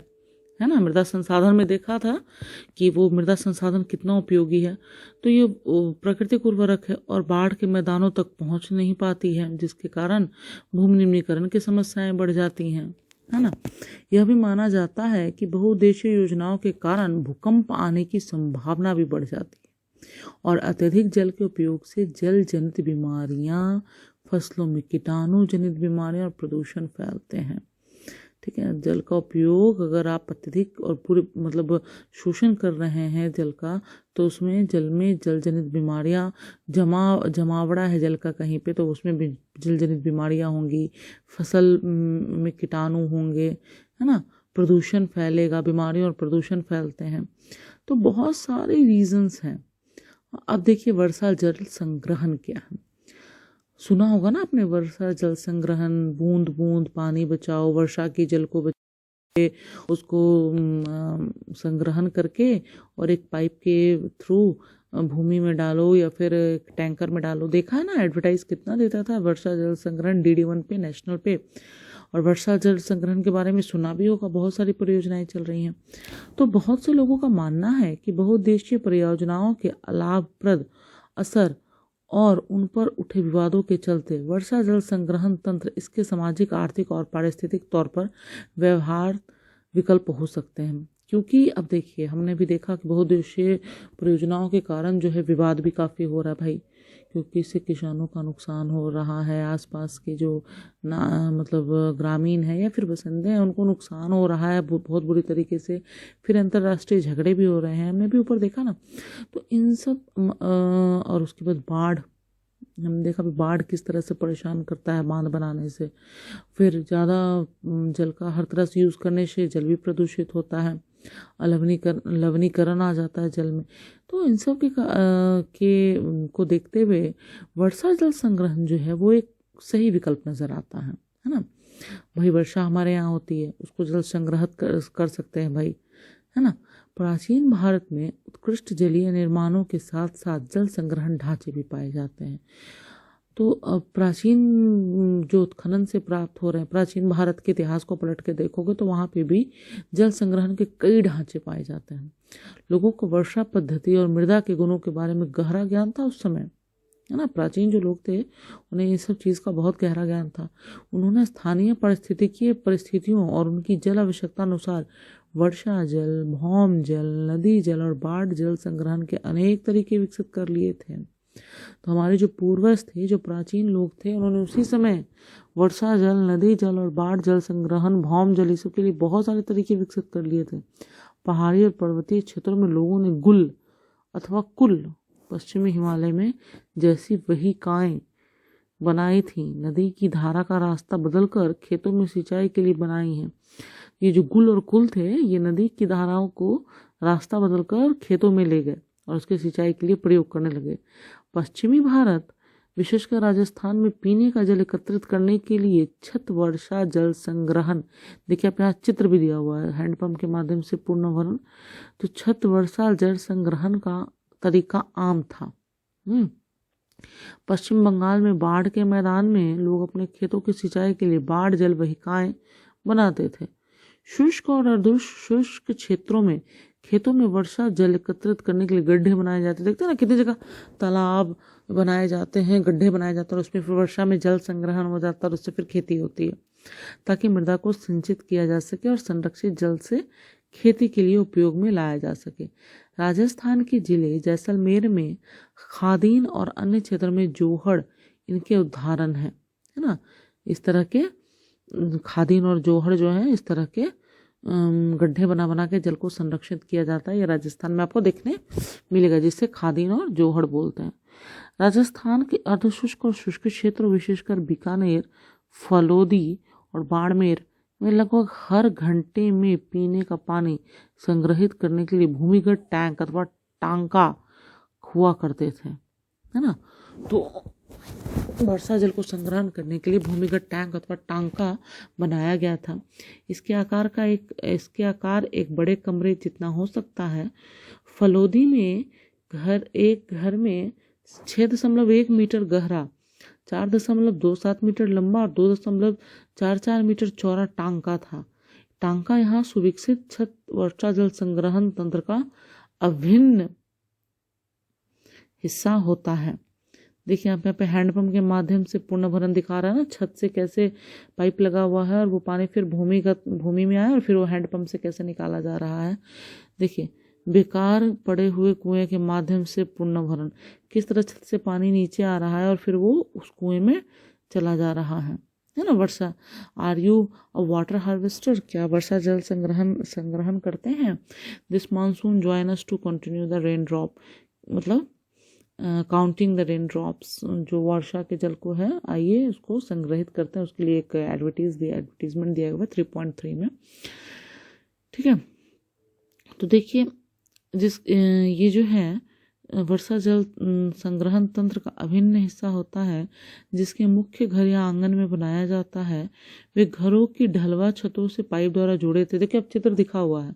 ना। मृदा संसाधन में देखा था कि वो मृदा संसाधन कितना उपयोगी है। तो ये प्राकृतिक उर्वरक है और बाढ़ के मैदानों तक पहुंच नहीं पाती है, जिसके कारण भूमि निम्नीकरण की समस्याएं बढ़ जाती हैं, है ना। यह भी माना जाता है कि बहुउद्देशीय योजनाओं के कारण भूकंप आने की संभावना भी बढ़ जाती है, और अत्यधिक जल के उपयोग से जल जनित बीमारियां, फसलों में कीटाणु जनित बीमारियां और प्रदूषण फैलते हैं। ठीक है, जल का उपयोग अगर आप अत्यधिक और पूरे शोषण कर रहे हैं जल का, तो उसमें जल में जल जनित बीमारियां, जमावड़ा है जल का कहीं पे, तो उसमें भी जल जनित बीमारियां होंगी, फसल में कीटाणु होंगे, है ना, प्रदूषण फैलेगा, बीमारियां और प्रदूषण फैलते हैं। तो बहुत सारे रीजंस हैं। अब देखिए वर्षा जल संग्रहण क्या है। सुना होगा ना आपने, वर्षा जल संग्रहण, बूंद बूंद पानी बचाओ, वर्षा के जल को बचाओ, उसको संग्रहण करके और एक पाइप के थ्रू भूमि में डालो या फिर टैंकर में डालो। देखा है ना, एडवर्टाइज कितना देता था वर्षा जल संग्रहण DD1 पे, नेशनल पे। और वर्षा जल संग्रहण के बारे में सुना भी होगा, बहुत सारी परियोजनाएं चल रही हैं। तो बहुत से लोगों का मानना है कि बहुउद्देशीय परियोजनाओं के लाभप्रद असर और उन पर उठे विवादों के चलते वर्षा जल संग्रहण तंत्र इसके सामाजिक, आर्थिक और पारिस्थितिक तौर पर व्यवहार विकल्प हो सकते हैं। क्योंकि अब देखिए हमने भी देखा कि बहुउद्देशीय परियोजनाओं के कारण जो है विवाद भी काफ़ी हो रहा है भाई, क्योंकि इससे किसानों का नुकसान हो रहा है, आसपास के जो ना मतलब ग्रामीण है या फिर बसिंदे हैं उनको नुकसान हो रहा है बहुत बुरी तरीके से। फिर अंतर्राष्ट्रीय झगड़े भी हो रहे हैं, हमने भी ऊपर देखा ना। तो इन सब और उसके बाद बाढ़, हमने देखा भी बाढ़ किस तरह से परेशान करता है बांध बनाने से। फिर ज़्यादा जल का हर तरह से यूज़ करने से जल भी प्रदूषित होता है, लवणीकरण आ जाता है जल में। तो इन सब को देखते हुए वर्षा जल संग्रहण जो है वो एक सही विकल्प नज़र आता है ना। भाई वर्षा हमारे यहाँ होती है, उसको जल संग्रहित कर सकते हैं भाई, है ना। प्राचीन भारत में उत्कृष्ट जलीय निर्माणों के साथ साथ जल संग्रहण ढांचे भी पाए जाते हैं। तो प्राचीन जो उत्खनन से प्राप्त हो रहे हैं, प्राचीन भारत के इतिहास को पलट के देखोगे तो वहाँ पे भी जल संग्रहण के कई ढांचे पाए जाते हैं। लोगों को वर्षा पद्धति और मृदा के गुणों के बारे में गहरा ज्ञान था उस समय, है ना। प्राचीन जो लोग थे उन्हें ये सब चीज़ का बहुत गहरा ज्ञान था। उन्होंने स्थानीय पारिस्थितिकीय परिस्थितियों और उनकी जल आवश्यकता अनुसार वर्षा जल, भौम जल, नदी जल और बाढ़ जल संग्रहण के अनेक तरीके विकसित कर लिए थे। तो हमारे जो पूर्वज थे, जो प्राचीन लोग थे, उन्होंने उसी समय वर्षा जल, नदी जल और बाढ़ जल संग्रहण, भौम जल, इस सब के लिए बहुत सारे तरीके विकसित कर लिए थे। पहाड़ी और पर्वतीय क्षेत्रों में लोगों ने गुल अथवा कुल, पश्चिमी हिमालय में जैसी वहिकाएं बनाई थी, नदी की धारा का रास्ता बदलकर खेतों में सिंचाई के लिए बनाई हैं। ये जो गुल और कुल थे, ये नदी की धाराओं को रास्ता बदलकर खेतों में ले गए और उसके सिंचाई के लिए प्रयोग करने लगे। पश्चिमी भारत, विशेषकर राजस्थान में पीने का जल एकत्रित करने के लिए छत वर्षा जल संग्रहण, देखिए आप यहाँ चित्र भी दिया हुआ है, हैंडपंप के माध्यम से पूर्ण भरण। तो छत वर्षा जल संग्रहण का तरीका आम था। पश्चिम बंगाल में बाढ़ के मैदान में लोग अपने खेतों की सिंचाई के लिए बाढ़ जल वहिकाएं बनाते थे। शुष्क और अर्धशुष्क क्षेत्रों में खेतों में वर्षा जल एकत्रित करने के लिए गड्ढे बनाए जाते, देखते हैं ना कितनी जगह तालाब बनाए जाते हैं, गड्ढे बनाए जाते हैं, और उसमें फिर वर्षा में जल संग्रहण हो जाता है और उससे फिर खेती होती है, ताकि मृदा को सिंचित किया जा सके और संरक्षित जल से खेती के लिए उपयोग में लाया जा सके। राजस्थान के जिले जैसलमेर में खादीन और अन्य क्षेत्र में जोहड़ इनके उदाहरण है ना। इस तरह के खादीन और जोहड़ जो है, इस तरह के गड्ढे बना बना के जल को संरक्षित किया जाता है। ये राजस्थान में आपको देखने मिलेगा, जिससे खादीन और जोहड़ बोलते हैं। राजस्थान के अर्धशुष्क और शुष्क क्षेत्र, विशेषकर बीकानेर, फलोदी और बाड़मेर में लगभग हर घंटे में पीने का पानी संग्रहित करने के लिए भूमिगत टैंक अथवा टांका हुआ करते थे, है ना। तो वर्षा जल को संग्रहण करने के लिए भूमिगत टैंक अथवा टांका बनाया गया था। इसके आकार एक बड़े कमरे जितना हो सकता है। फलोदी में एक घर में 6.1 मीटर गहरा, 4.27 मीटर लंबा और 2.44 मीटर चौड़ा टांका था। टांका यहाँ सुविकसित छत वर्षा जल संग्रहण तंत्र का अभिन्न हिस्सा होता है। देखिए आप यहाँ पे हैंडपंप के माध्यम से पूर्ण भरण दिखा रहा है ना, छत से कैसे पाइप लगा हुआ है और वो पानी फिर भूमि में आया और फिर वो हैंडपंप से कैसे निकाला जा रहा है। देखिए बेकार पड़े हुए कुएं के माध्यम से पूर्ण भरण, किस तरह छत से पानी नीचे आ रहा है और फिर वो उस कुएं में चला जा रहा है ना। वर्षा, are you a water harvester, क्या वर्षा जल संग्रहण करते हैं। This monsoon join us to continue the rain drop, मतलब काउंटिंग द रेन ड्रॉप्स, जो वर्षा के जल को है आइए उसको संग्रहित करते हैं। उसके लिए एक एडवर्टीजमेंट दिया हुआ 3.3 में, ठीक है। तो देखिए ये जो है वर्षा जल संग्रहण तंत्र का अभिन्न हिस्सा होता है, जिसके मुख्य घर या आंगन में बनाया जाता है। वे घरों की ढलवा छतों से पाइप द्वारा जुड़े थे। देखिए अब चित्र दिखा हुआ है,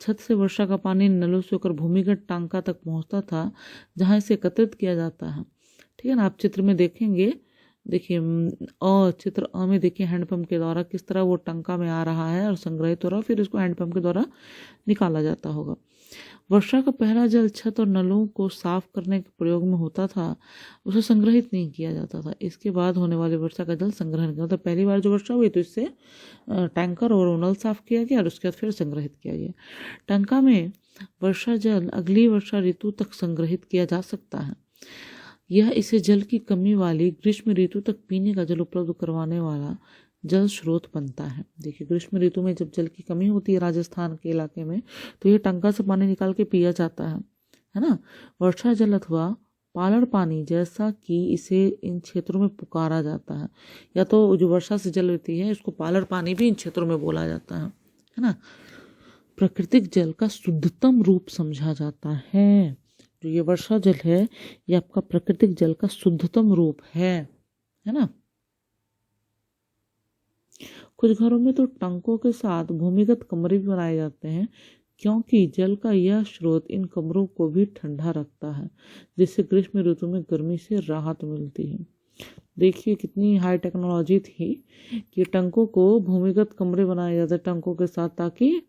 छत से वर्षा का पानी नलों से होकर भूमिगत टांका तक पहुंचता था, जहां इसे एकत्रित किया जाता है, ठीक है ना। आप चित्र में देखेंगे, देखिए चित्र अ में देखिए हैंडपंप के द्वारा किस तरह वो टंका में आ रहा है और संग्रहित हो रहा है, फिर इसको हैंडपंप के द्वारा निकाला जाता होगा। वर्षा का पहला जल छत और नलों को साफ करने के प्रयोग में होता था, उसे संग्रहित नहीं किया जाता था। इसके बाद होने वाले वर्षा का जल संग्रहण किया, मतलब पहली बार जो वर्षा हुई तो इससे टैंकर और नल साफ किया गया और उसके बाद फिर संग्रहित किया गया। टंका में वर्षा जल अगली वर्षा ऋतु तक संग्रहित किया जा सकता है। यह इसे जल की कमी वाली ग्रीष्म ऋतु तक पीने का जल उपलब्ध करवाने वाला जल स्रोत बनता है। देखिए, ग्रीष्म ऋतु में जब जल की कमी होती है राजस्थान के इलाके में, तो ये टंका से पानी निकाल के पिया जाता है ना। वर्षा जल अथवा पालड़ पानी जैसा कि इसे इन क्षेत्रों में पुकारा जाता है, या तो जो वर्षा से जल लेती है इसको पालड़ पानी भी इन क्षेत्रों में बोला जाता है ना। प्राकृतिक जल का शुद्धतम रूप समझा जाता है। जो ये वर्षा जल है ये आपका प्राकृतिक जल का शुद्धतम रूप है ना। कुछ घरों में तो टंकों के साथ भूमिगत कमरे भी बनाए जाते हैं, क्योंकि जल का यह स्रोत इन कमरों को भी ठंडा रखता है, जिससे ग्रीष्म ऋतु में गर्मी से राहत मिलती है। देखिए कितनी हाई टेक्नोलॉजी थी कि टंकों को भूमिगत कमरे बनाए जाते टंकों के साथ, ताकि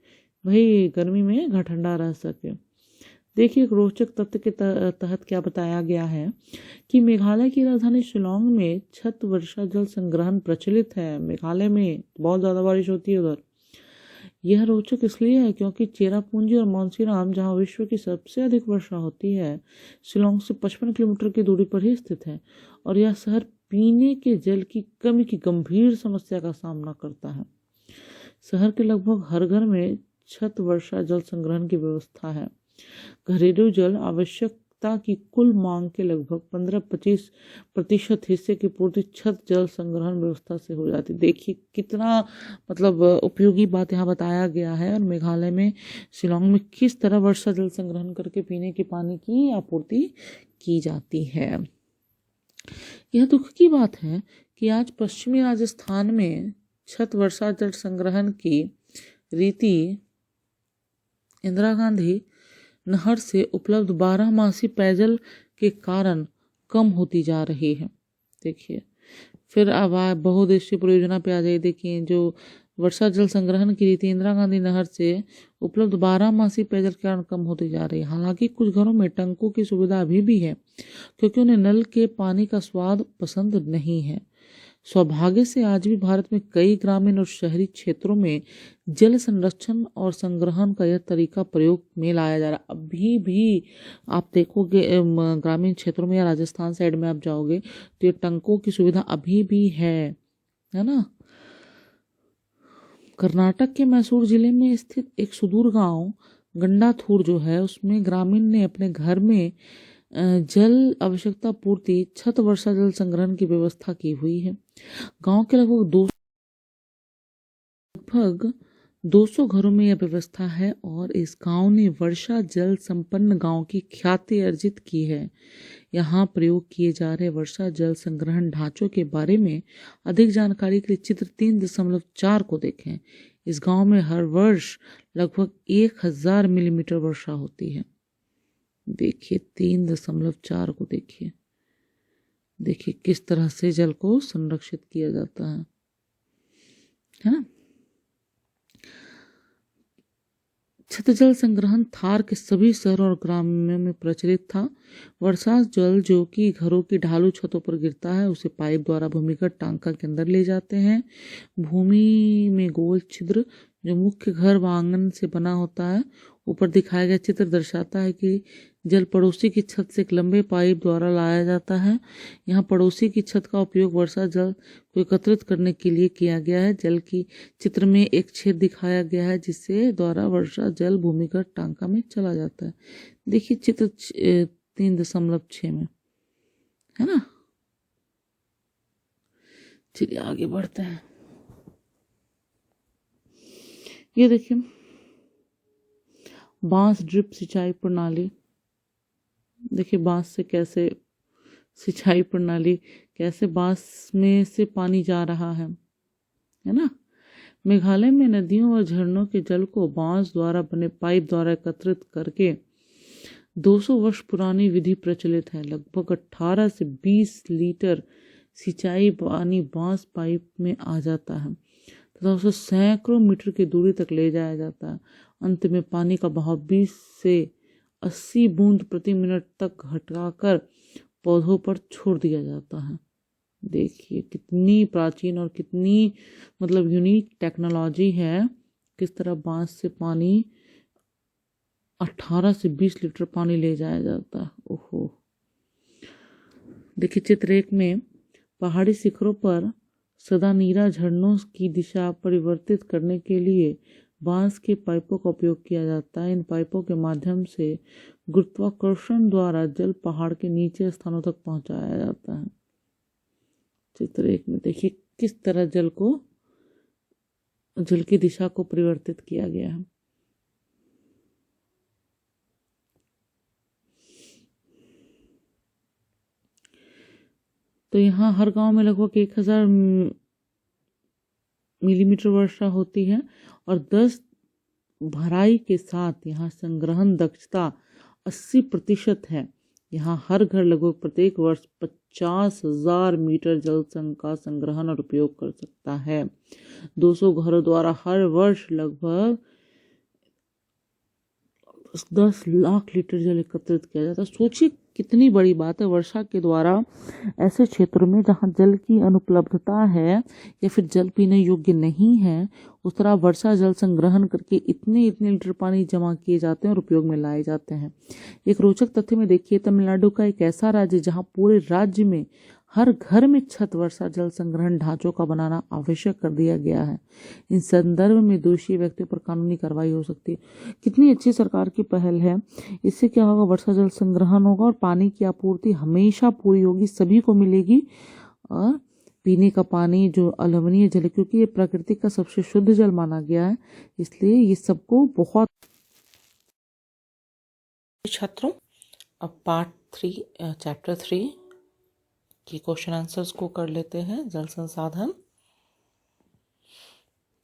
भाई गर्मी में घर ठंडा रह सके। देखिए, एक रोचक तथ्य के तहत क्या बताया गया है कि मेघालय की राजधानी शिलोंग में छत वर्षा जल संग्रहण प्रचलित है। मेघालय में बहुत ज़्यादा बारिश होती है उधर। यह रोचक इसलिए है क्योंकि चेरापूंजी और मानसीराम, जहां विश्व की सबसे अधिक वर्षा होती है, शिलोंग से 55 किलोमीटर की दूरी पर ही स्थित है, और यह शहर पीने के जल की कमी की गंभीर समस्या का सामना करता है। शहर के लगभग हर घर में छत वर्षा जल संग्रहण की व्यवस्था है। घरेलू जल आवश्यकता की कुल मांग के लगभग 15-25% हिस्से की पूर्ति छत जल संग्रहण व्यवस्था से हो जाती है। देखिए कितना मतलब उपयोगी बात यहाँ बताया गया है। और मेघालय में शिलोंग में किस तरह वर्षा जल संग्रहण करके पीने के पानी की आपूर्ति की जाती है। यह दुख की बात है कि आज पश्चिमी राजस्थान में छत वर्षा जल संग्रहण की रीति इंदिरा गांधी नहर से उपलब्ध 12 मासी पेयजल के कारण कम होती जा रही है। देखिए, फिर अब बहुउद्देशीय परियोजना पे आ जाइए। देखिए, जो वर्षा जल संग्रहण की रीति इंदिरा गांधी नहर से उपलब्ध 12 मासी पेयजल के कारण कम होती जा रही है। हालांकि कुछ घरों में टंकों की सुविधा अभी भी है, क्योंकि उन्हें नल के पानी का स्वाद पसंद नहीं है। सौभाग्य से आज भी भारत में कई ग्रामीण और शहरी क्षेत्रों में जल संरक्षण और संग्रहण का यह तरीका प्रयोग में लाया जा रहा है। अभी भी आप देखोगे ग्रामीण क्षेत्रों में या राजस्थान साइड में आप जाओगे तो ये टंकों की सुविधा अभी भी है ना। कर्नाटक के मैसूर जिले में स्थित एक सुदूर गांव गंडाथूर जो है, उसमें ग्रामीण ने अपने घर में जल आवश्यकता पूर्ति छत वर्षा जल संग्रहण की व्यवस्था की हुई है। गांव के लगभग 200 घरों में यह व्यवस्था है, और इस गांव ने वर्षा जल संपन्न गांव की ख्याति अर्जित की है। यहाँ प्रयोग किए जा रहे वर्षा जल संग्रहण ढांचों के बारे में अधिक जानकारी के लिए चित्र 3.4 को देखें। इस गांव में हर वर्ष लगभग 1000 मिलीमीटर वर्षा होती है। देखिए 3.4 को देखिए किस तरह से जल को संरक्षित किया जाता है ना। छत जल संग्रहण थार के सभी शहरों और ग्रामों में प्रचलित था। वर्षा जल जो कि घरों की ढालू छतों पर गिरता है, उसे पाइप द्वारा भूमिगत टांका के अंदर ले जाते हैं। भूमि में गोल छिद्र जो मुख्य घर व आंगन से बना होता है। ऊपर दिखाया गया चित्र दर्शाता है कि जल पड़ोसी की छत से एक लंबे पाइप द्वारा लाया जाता है। यहाँ पड़ोसी की छत का उपयोग वर्षा जल को एकत्रित करने के लिए किया गया है। जल की चित्र में एक छेद दिखाया गया है जिससे द्वारा वर्षा जल भूमिगत टांका में चला जाता है। देखिए चित्र 3.6 में है ना। चलिए आगे बढ़ते हैं। ये देखिए बांस ड्रिप सिंचाई प्रणाली। देखिए बांस से कैसे सिंचाई प्रणाली, कैसे बांस में से पानी जा रहा है ना। मेघालय में नदियों और झरनों के जल को बांस द्वारा बने पाइप द्वारा एकत्रित करके 200 वर्ष पुरानी विधि प्रचलित है। लगभग 18 से 20 लीटर सिंचाई पानी बांस पाइप में आ जाता है तथा उसे सैकड़ों मीटर की दूरी तक ले जाया जाता है। अंत में पानी का बहाव 20 से 80 बूंद प्रति मिनट तक घटाकर पौधों पर छोड़ दिया जाता है। देखिए कितनी प्राचीन और कितनी मतलब यूनिक टेक्नोलॉजी है। किस तरह बांस से पानी 18 से 20 लीटर पानी ले जाया जाता है। ओहो। देखिए चित्र 1 में पहाड़ी शिखरों पर सदा नीरा झरनों की दिशा परिवर्तित करने के लिए बांस के पाइपों का उपयोग किया जाता है। इन पाइपों के माध्यम से गुरुत्वाकर्षण द्वारा जल पहाड़ के नीचे स्थानों तक पहुंचाया जाता है। चित्र 1 में देखिए किस तरह जल की दिशा को परिवर्तित किया गया है। तो यहाँ हर गांव में लगभग 1000 मिलीमीटर वर्षा होती है और 10 भराई के साथ यहाँ संग्रहण दक्षता 80% है। यहाँ हर घर लगभग प्रत्येक वर्ष 50,000 मीटर जल का संग्रहण और उपयोग कर सकता है। 200 घरों द्वारा हर वर्ष लगभग 10 लाख लीटर जल एकत्रित किया जाता है। सोचिए कितनी बड़ी बात है। वर्षा के द्वारा ऐसे क्षेत्रों में जहाँ जल की अनुपलब्धता है या फिर जल पीने योग्य नहीं है, उस तरह वर्षा जल संग्रहण करके इतने लीटर पानी जमा किए जाते हैं और उपयोग में लाए जाते हैं। एक रोचक तथ्य में देखिए, तमिलनाडु का एक ऐसा राज्य जहाँ पूरे राज्य में हर घर में छत वर्षा जल संग्रहण ढांचों का बनाना आवश्यक कर दिया गया है। इन संदर्भ में दोषी व्यक्तियों पर कानूनी कार्रवाई हो सकती है। कितनी अच्छी सरकार की पहल है। इससे क्या होगा, वर्षा जल संग्रहण होगा और पानी की आपूर्ति हमेशा पूरी होगी, सभी को मिलेगी। और पीने का पानी जो अलवणीय जल है, क्योंकि ये प्रकृति का सबसे शुद्ध जल माना गया है, इसलिए ये सबको बहुत। छात्रों, अब पार्ट 3 चैप्टर 3 की क्वेश्चन आंसर्स को कर लेते हैं। जल संसाधन।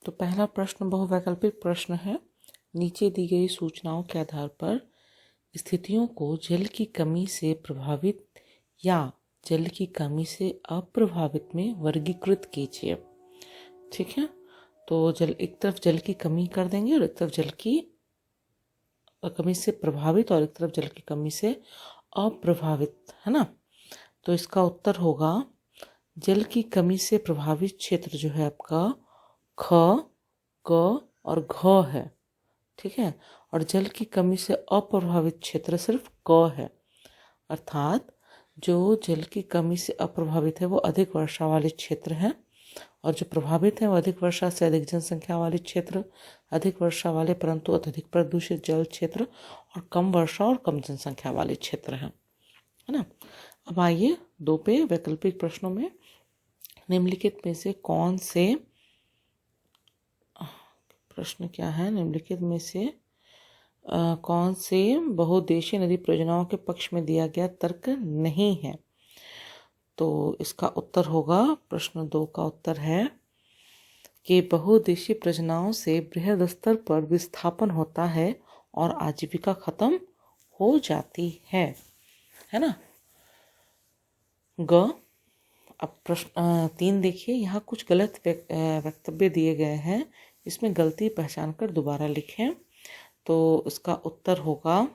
तो पहला प्रश्न बहुवैकल्पिक प्रश्न है। नीचे दी गई सूचनाओं के आधार पर स्थितियों को जल की कमी से प्रभावित या जल की कमी से अप्रभावित में वर्गीकृत कीजिए। ठीक है, तो एक तरफ जल की कमी कर देंगे और एक तरफ जल की कमी से प्रभावित और एक तरफ जल की कमी से अप्रभावित, है ना। तो इसका उत्तर होगा जल की कमी से प्रभावित क्षेत्र जो है आपका ख, ग और घ है। ठीक है, और जल की कमी से अप्रभावित क्षेत्र सिर्फ क है। अर्थात जो जल की कमी से अप्रभावित है वो अधिक वर्षा वाले क्षेत्र हैं और जो प्रभावित है वो अधिक वर्षा से अधिक जनसंख्या वाले क्षेत्र, अधिक वर्षा वाले परंतु अत्यधिक प्रदूषित जल क्षेत्र और कम वर्षा और कम जनसंख्या वाले क्षेत्र हैं, है ना। अब आइए 2 पे वैकल्पिक प्रश्नों में निम्नलिखित में से कौन से प्रश्न क्या है, निम्नलिखित में से कौन से बहुउद्देशीय नदी परियोजनाओं के पक्ष में दिया गया तर्क नहीं है। तो इसका उत्तर होगा, प्रश्न 2 का उत्तर है कि बहुउद्देशीय परियोजनाओं से बृहद स्तर पर विस्थापन होता है और आजीविका खत्म हो जाती है ना। ग। अब प्रश्न 3 देखिए, यहाँ कुछ गलत वक्तव्य दिए गए हैं, इसमें गलती पहचान कर दोबारा लिखें। तो इसका उत्तर होगा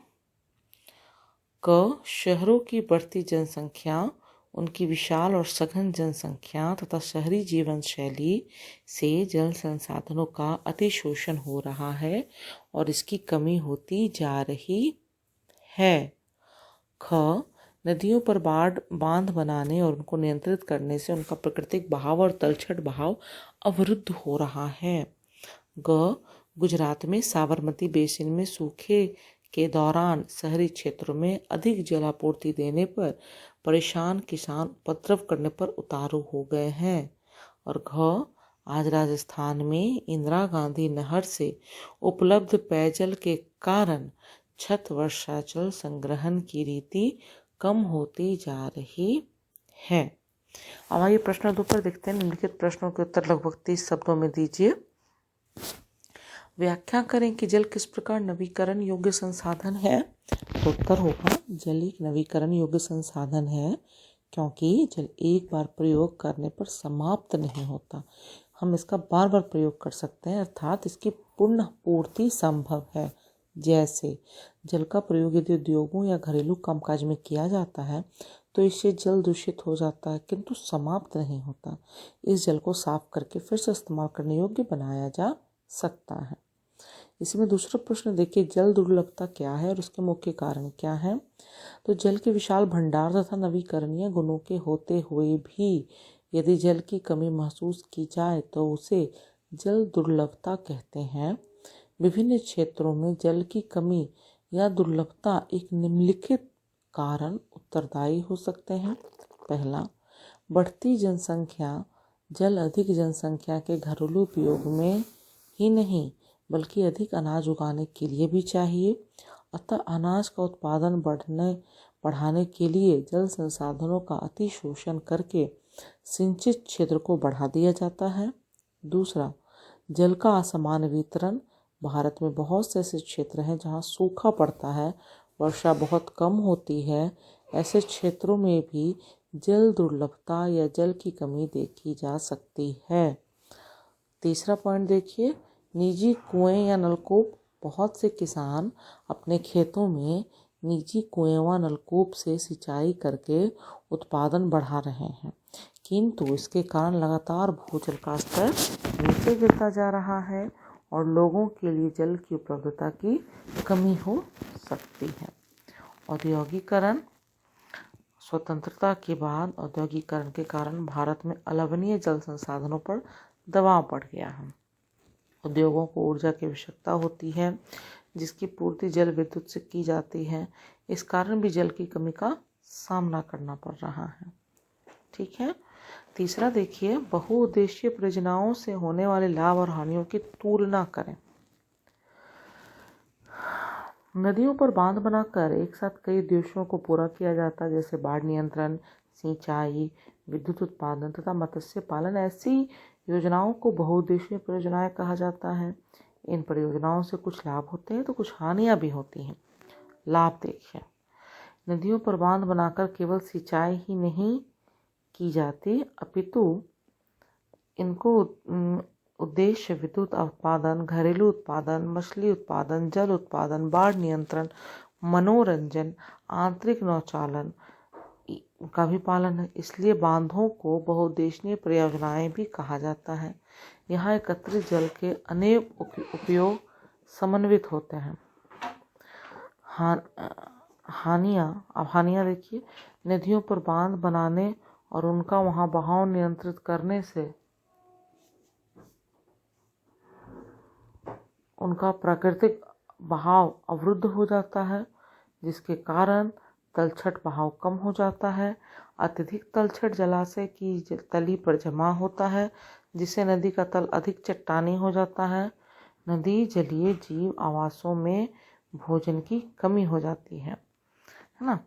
क, शहरों की बढ़ती जनसंख्या, उनकी विशाल और सघन जनसंख्या तथा शहरी जीवन शैली से जल संसाधनों का अतिशोषण हो रहा है और इसकी कमी होती जा रही है। ख, नदियों पर बांध बनाने और उनको नियंत्रित करने से उनका प्राकृतिक बहाव और तलछट बहाव अवरुद्ध हो रहा है। ग, गुजरात में साबरमती बेसिन में सूखे के दौरान शहरी क्षेत्रों में अधिक जलापूर्ति देने पर परेशान किसान उपद्रव करने पर उतारू हो गए हैं। और घ, आज राजस्थान में इंदिरा गांधी नहर से उपलब्ध पेयजल के कारण छत वर्षा जल संग्रहण की रीति कम होती जा रही है। अब आइए प्रश्न 2 पर देखते हैं। निम्नलिखित प्रश्नों के उत्तर लगभग 30 शब्दों में दीजिए। व्याख्या करें कि जल किस प्रकार नवीकरण योग्य संसाधन है। तो उत्तर होगा जल एक नवीकरण योग्य संसाधन है क्योंकि जल एक बार प्रयोग करने पर समाप्त नहीं होता, हम इसका बार बार प्रयोग कर सकते हैं, अर्थात इसकी पुनः पूर्ति संभव है। जैसे जल का प्रयोग यदि उद्योगों या घरेलू कामकाज में किया जाता है तो इससे जल दूषित हो जाता है किंतु समाप्त नहीं होता। इस जल को साफ करके फिर से इस्तेमाल करने योग्य बनाया जा सकता है। इसमें दूसरा प्रश्न देखिए, जल दुर्लभता क्या है और उसके मुख्य कारण क्या है। तो जल के विशाल भंडार तथा नवीकरणीय गुणों के होते हुए भी यदि जल की कमी महसूस की जाए तो उसे जल दुर्लभता कहते हैं। विभिन्न क्षेत्रों में जल की कमी या दुर्लभता एक निम्नलिखित कारण उत्तरदायी हो सकते हैं। पहला, बढ़ती जनसंख्या। जल अधिक जनसंख्या के घरेलू उपयोग में ही नहीं बल्कि अधिक अनाज उगाने के लिए भी चाहिए। अतः अनाज का उत्पादन बढ़ाने के लिए जल संसाधनों का अतिशोषण करके सिंचित क्षेत्र को बढ़ा दिया जाता है। दूसरा, जल का असमान वितरण। भारत में बहुत से ऐसे क्षेत्र हैं जहाँ सूखा पड़ता है, वर्षा बहुत कम होती है। ऐसे क्षेत्रों में भी जल दुर्लभता या जल की कमी देखी जा सकती है। तीसरा पॉइंट देखिए, निजी कुएं या नलकूप। बहुत से किसान अपने खेतों में निजी कुएं व नलकूप से सिंचाई करके उत्पादन बढ़ा रहे हैं, किंतु इसके कारण लगातार भूजल का स्तर नीचे गिरता जा रहा है और लोगों के लिए जल की उपलब्धता की कमी हो सकती है। औद्योगिकरण। स्वतंत्रता के बाद औद्योगिकरण के कारण भारत में अलवनीय जल संसाधनों पर दबाव बढ़ गया है। उद्योगों को ऊर्जा की आवश्यकता होती है जिसकी पूर्ति जल विद्युत से की जाती है। इस कारण भी जल की कमी का सामना करना पड़ रहा है। ठीक है। तीसरा देखिए, बहुउद्देशीय परियोजनाओं से होने वाले लाभ और हानियों की तुलना करें। नदियों पर बांध बनाकर एक साथ कई उद्देश्यों को पूरा किया जाता है, जैसे बाढ़ नियंत्रण, सिंचाई, विद्युत उत्पादन तथा मत्स्य पालन। ऐसी योजनाओं को बहुउद्देशीय परियोजनाएं कहा जाता है। इन परियोजनाओं से कुछ लाभ होते हैं तो कुछ हानियां भी होती हैं। लाभ देखिए, नदियों पर बांध बनाकर केवल सिंचाई ही नहीं की जाती अपितु इनको उद्देश्य विद्युत उत्पादन, घरेलू उत्पादन, मछली उत्पादन, जल उत्पादन, बाढ़ नियंत्रण, मनोरंजन, आंतरिक नौचालन का भी पालन है। इसलिए बांधों को बहुउद्देशीय परियोजनाएं भी कहा जाता है। यहाँ एकत्रित जल के अनेक उपयोग समन्वित होते हैं। हानियाँ देखिए, नदियों पर बांध बनाने और उनका वहाँ बहाव नियंत्रित करने से उनका प्राकृतिक बहाव अवरुद्ध हो जाता है, जिसके कारण तलछट बहाव कम हो जाता है। अत्यधिक तलछट जलाशय की तली पर जमा होता है, जिससे नदी का तल अधिक चट्टानी हो जाता है। नदी जलीय जीव आवासों में भोजन की कमी हो जाती है ना।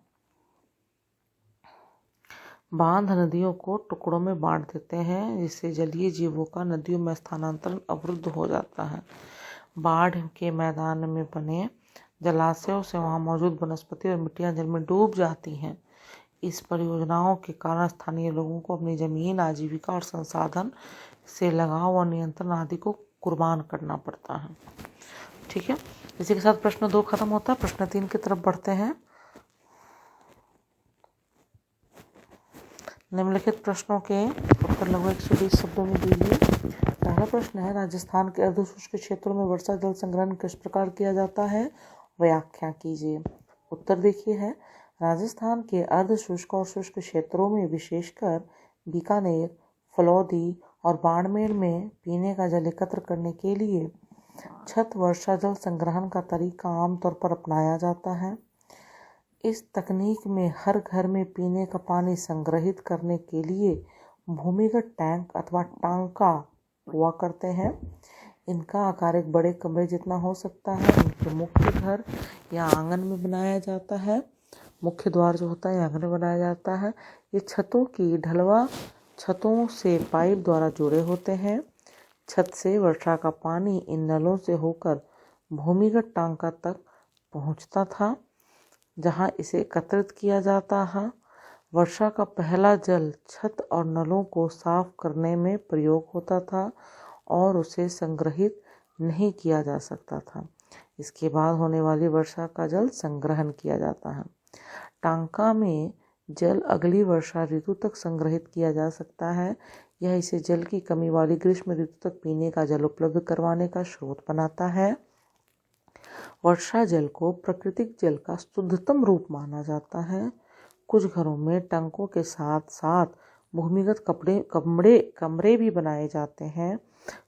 बांध नदियों को टुकड़ों में बांट देते हैं, जिससे जलीय जीवों का नदियों में स्थानांतरण अवरुद्ध हो जाता है। बाढ़ के मैदान में बने जलाशयों से वहां मौजूद वनस्पति और मिट्टियां जल में डूब जाती हैं। इस परियोजनाओं के कारण स्थानीय लोगों को अपनी जमीन, आजीविका और संसाधन से लगाव और नियंत्रण आदि को कुर्बान करना पड़ता है। ठीक है, इसी के साथ प्रश्न 2 खत्म होता है। प्रश्न 3 की तरफ बढ़ते हैं। निम्नलिखित प्रश्नों के उत्तर लगभग 120 शब्दों में दीजिए। पहला प्रश्न है, राजस्थान के अर्धशुष्क क्षेत्रों में वर्षा जल संग्रहण किस प्रकार किया जाता है, व्याख्या कीजिए। उत्तर देखिए है, राजस्थान के अर्धशुष्क और शुष्क क्षेत्रों में विशेषकर बीकानेर, फलौदी और बाड़मेर में पीने का जल एकत्र करने के लिए छत वर्षा जल संग्रहण का तरीका आमतौर पर अपनाया जाता है। इस तकनीक में हर घर में पीने का पानी संग्रहित करने के लिए भूमिगत टैंक अथवा टांका हुआ करते हैं। इनका आकार एक बड़े कमरे जितना हो सकता है। इनके मुख्य घर या आंगन में बनाया जाता है। मुख्य द्वार जो होता है आंगन में बनाया जाता है। ये छतों की ढलवा छतों से पाइप द्वारा जुड़े होते हैं। छत से वर्षा का पानी इन नलों से होकर भूमिगत टांका तक पहुंचता था, जहां इसे एकत्रित किया जाता है। वर्षा का पहला जल छत और नलों को साफ करने में प्रयोग होता था और उसे संग्रहित नहीं किया जा सकता था। इसके बाद होने वाली वर्षा का जल संग्रहण किया जाता है। टांका में जल अगली वर्षा ऋतु तक संग्रहित किया जा सकता है। यह इसे जल की कमी वाली ग्रीष्म ऋतु तक पीने का जल उपलब्ध करवाने का स्रोत बनाता है। वर्षा जल को प्राकृतिक जल का शुद्धतम रूप माना जाता है। कुछ घरों में टंकों के साथ साथ भूमिगत कमरे भी बनाए जाते हैं,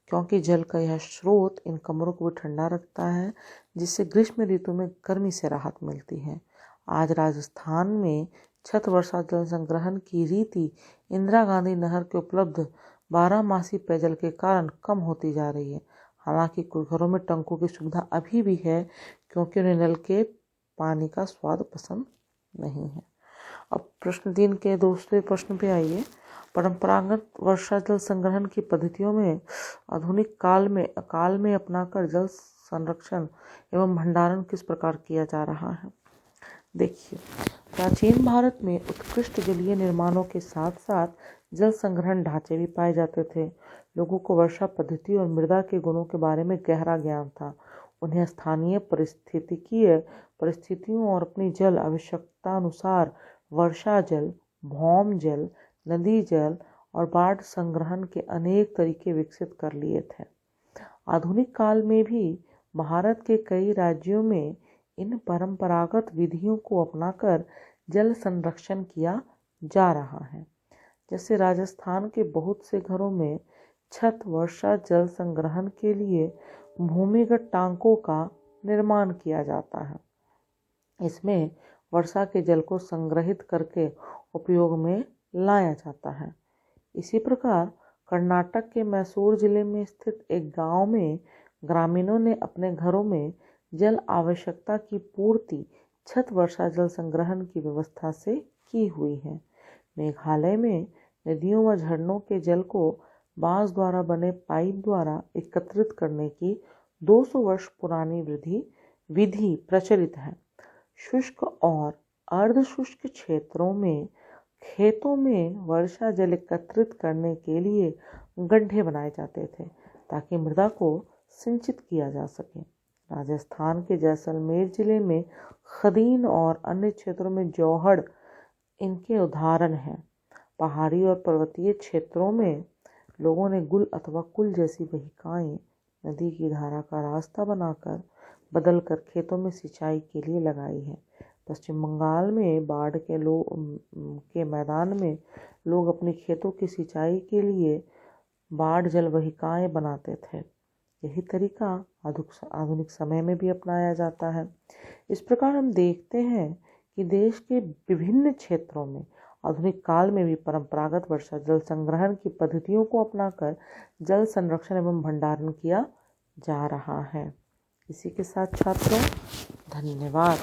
क्योंकि जल का यह स्रोत इन कमरों को भी ठंडा रखता है, जिससे ग्रीष्म ऋतु में गर्मी से राहत मिलती है। आज राजस्थान में छत वर्षा जल संग्रहण की रीति इंदिरा गांधी नहर के उपलब्ध 12 मासी पेयजल के कारण कम होती जा रही है। हालांकि कुछ घरों में टंकों की सुविधा अभी भी है, क्योंकि उन्हें नल के पानी का स्वाद पसंद नहीं है। अब प्रश्न 3 के दूसरे प्रश्न पे आइए। परंपरागत वर्षा जल संग्रहण की पद्धतियों में आधुनिक काल में अपनाकर जल संरक्षण एवं भंडारण किस प्रकार किया जा रहा है। देखिए, प्राचीन भारत में उत्कृष्ट जलीय निर्माणों के साथ साथ जल संग्रहण ढांचे भी पाए जाते थे। लोगों को वर्षा पद्धति और मृदा के गुणों के बारे में गहरा ज्ञान था। उन्हें स्थानीय पारिस्थितिकीय परिस्थितियों और अपनी जल आवश्यकता अनुसार वर्षा जल, भौम जल, नदी जल और बाढ़ संग्रहण के अनेक तरीके विकसित कर लिए थे। आधुनिक काल में भी भारत के कई राज्यों में इन परंपरागत विधियों को अपनाकर जल संरक्षण किया जा रहा है। जैसे राजस्थान के बहुत से घरों में छत वर्षा जल संग्रहण के लिए भूमिगत टांकों का निर्माण किया जाता है। इसमें वर्षा के जल को संग्रहित करके उपयोग में लाया जाता है। इसी प्रकार कर्नाटक के मैसूर जिले में स्थित एक गांव में ग्रामीणों ने अपने घरों में जल आवश्यकता की पूर्ति छत वर्षा जल संग्रहण की व्यवस्था से की हुई है। मेघालय में नदियों व झरनों के जल को बांस द्वारा बने पाइप द्वारा एकत्रित करने की 200 वर्ष पुरानी विधि प्रचलित है। शुष्क और अर्धशुष्क क्षेत्रों में खेतों में वर्षा जल एकत्रित करने के लिए गड्ढे बनाए जाते थे, ताकि मृदा को सिंचित किया जा सके। राजस्थान के जैसलमेर जिले में खदीन और अन्य क्षेत्रों में जौहड़ इनके उदाहरण हैं। पहाड़ी और पर्वतीय क्षेत्रों में लोगों ने गुल अथवा कुल जैसी वाहिकाएं नदी की धारा का रास्ता बनाकर बदलकर खेतों में सिंचाई के लिए लगाई है। पश्चिम बंगाल में बाढ़ के मैदान में लोग अपने खेतों की सिंचाई के लिए बाढ़ जल वाहिकाएं बनाते थे। यही तरीका आधुनिक समय में भी अपनाया जाता है। इस प्रकार हम देखते हैं कि देश के विभिन्न क्षेत्रों में आधुनिक काल में भी परंपरागत वर्षा जल संग्रहण की पद्धतियों को अपनाकर जल संरक्षण एवं भंडारण किया जा रहा है। इसी के साथ छात्रों, धन्यवाद।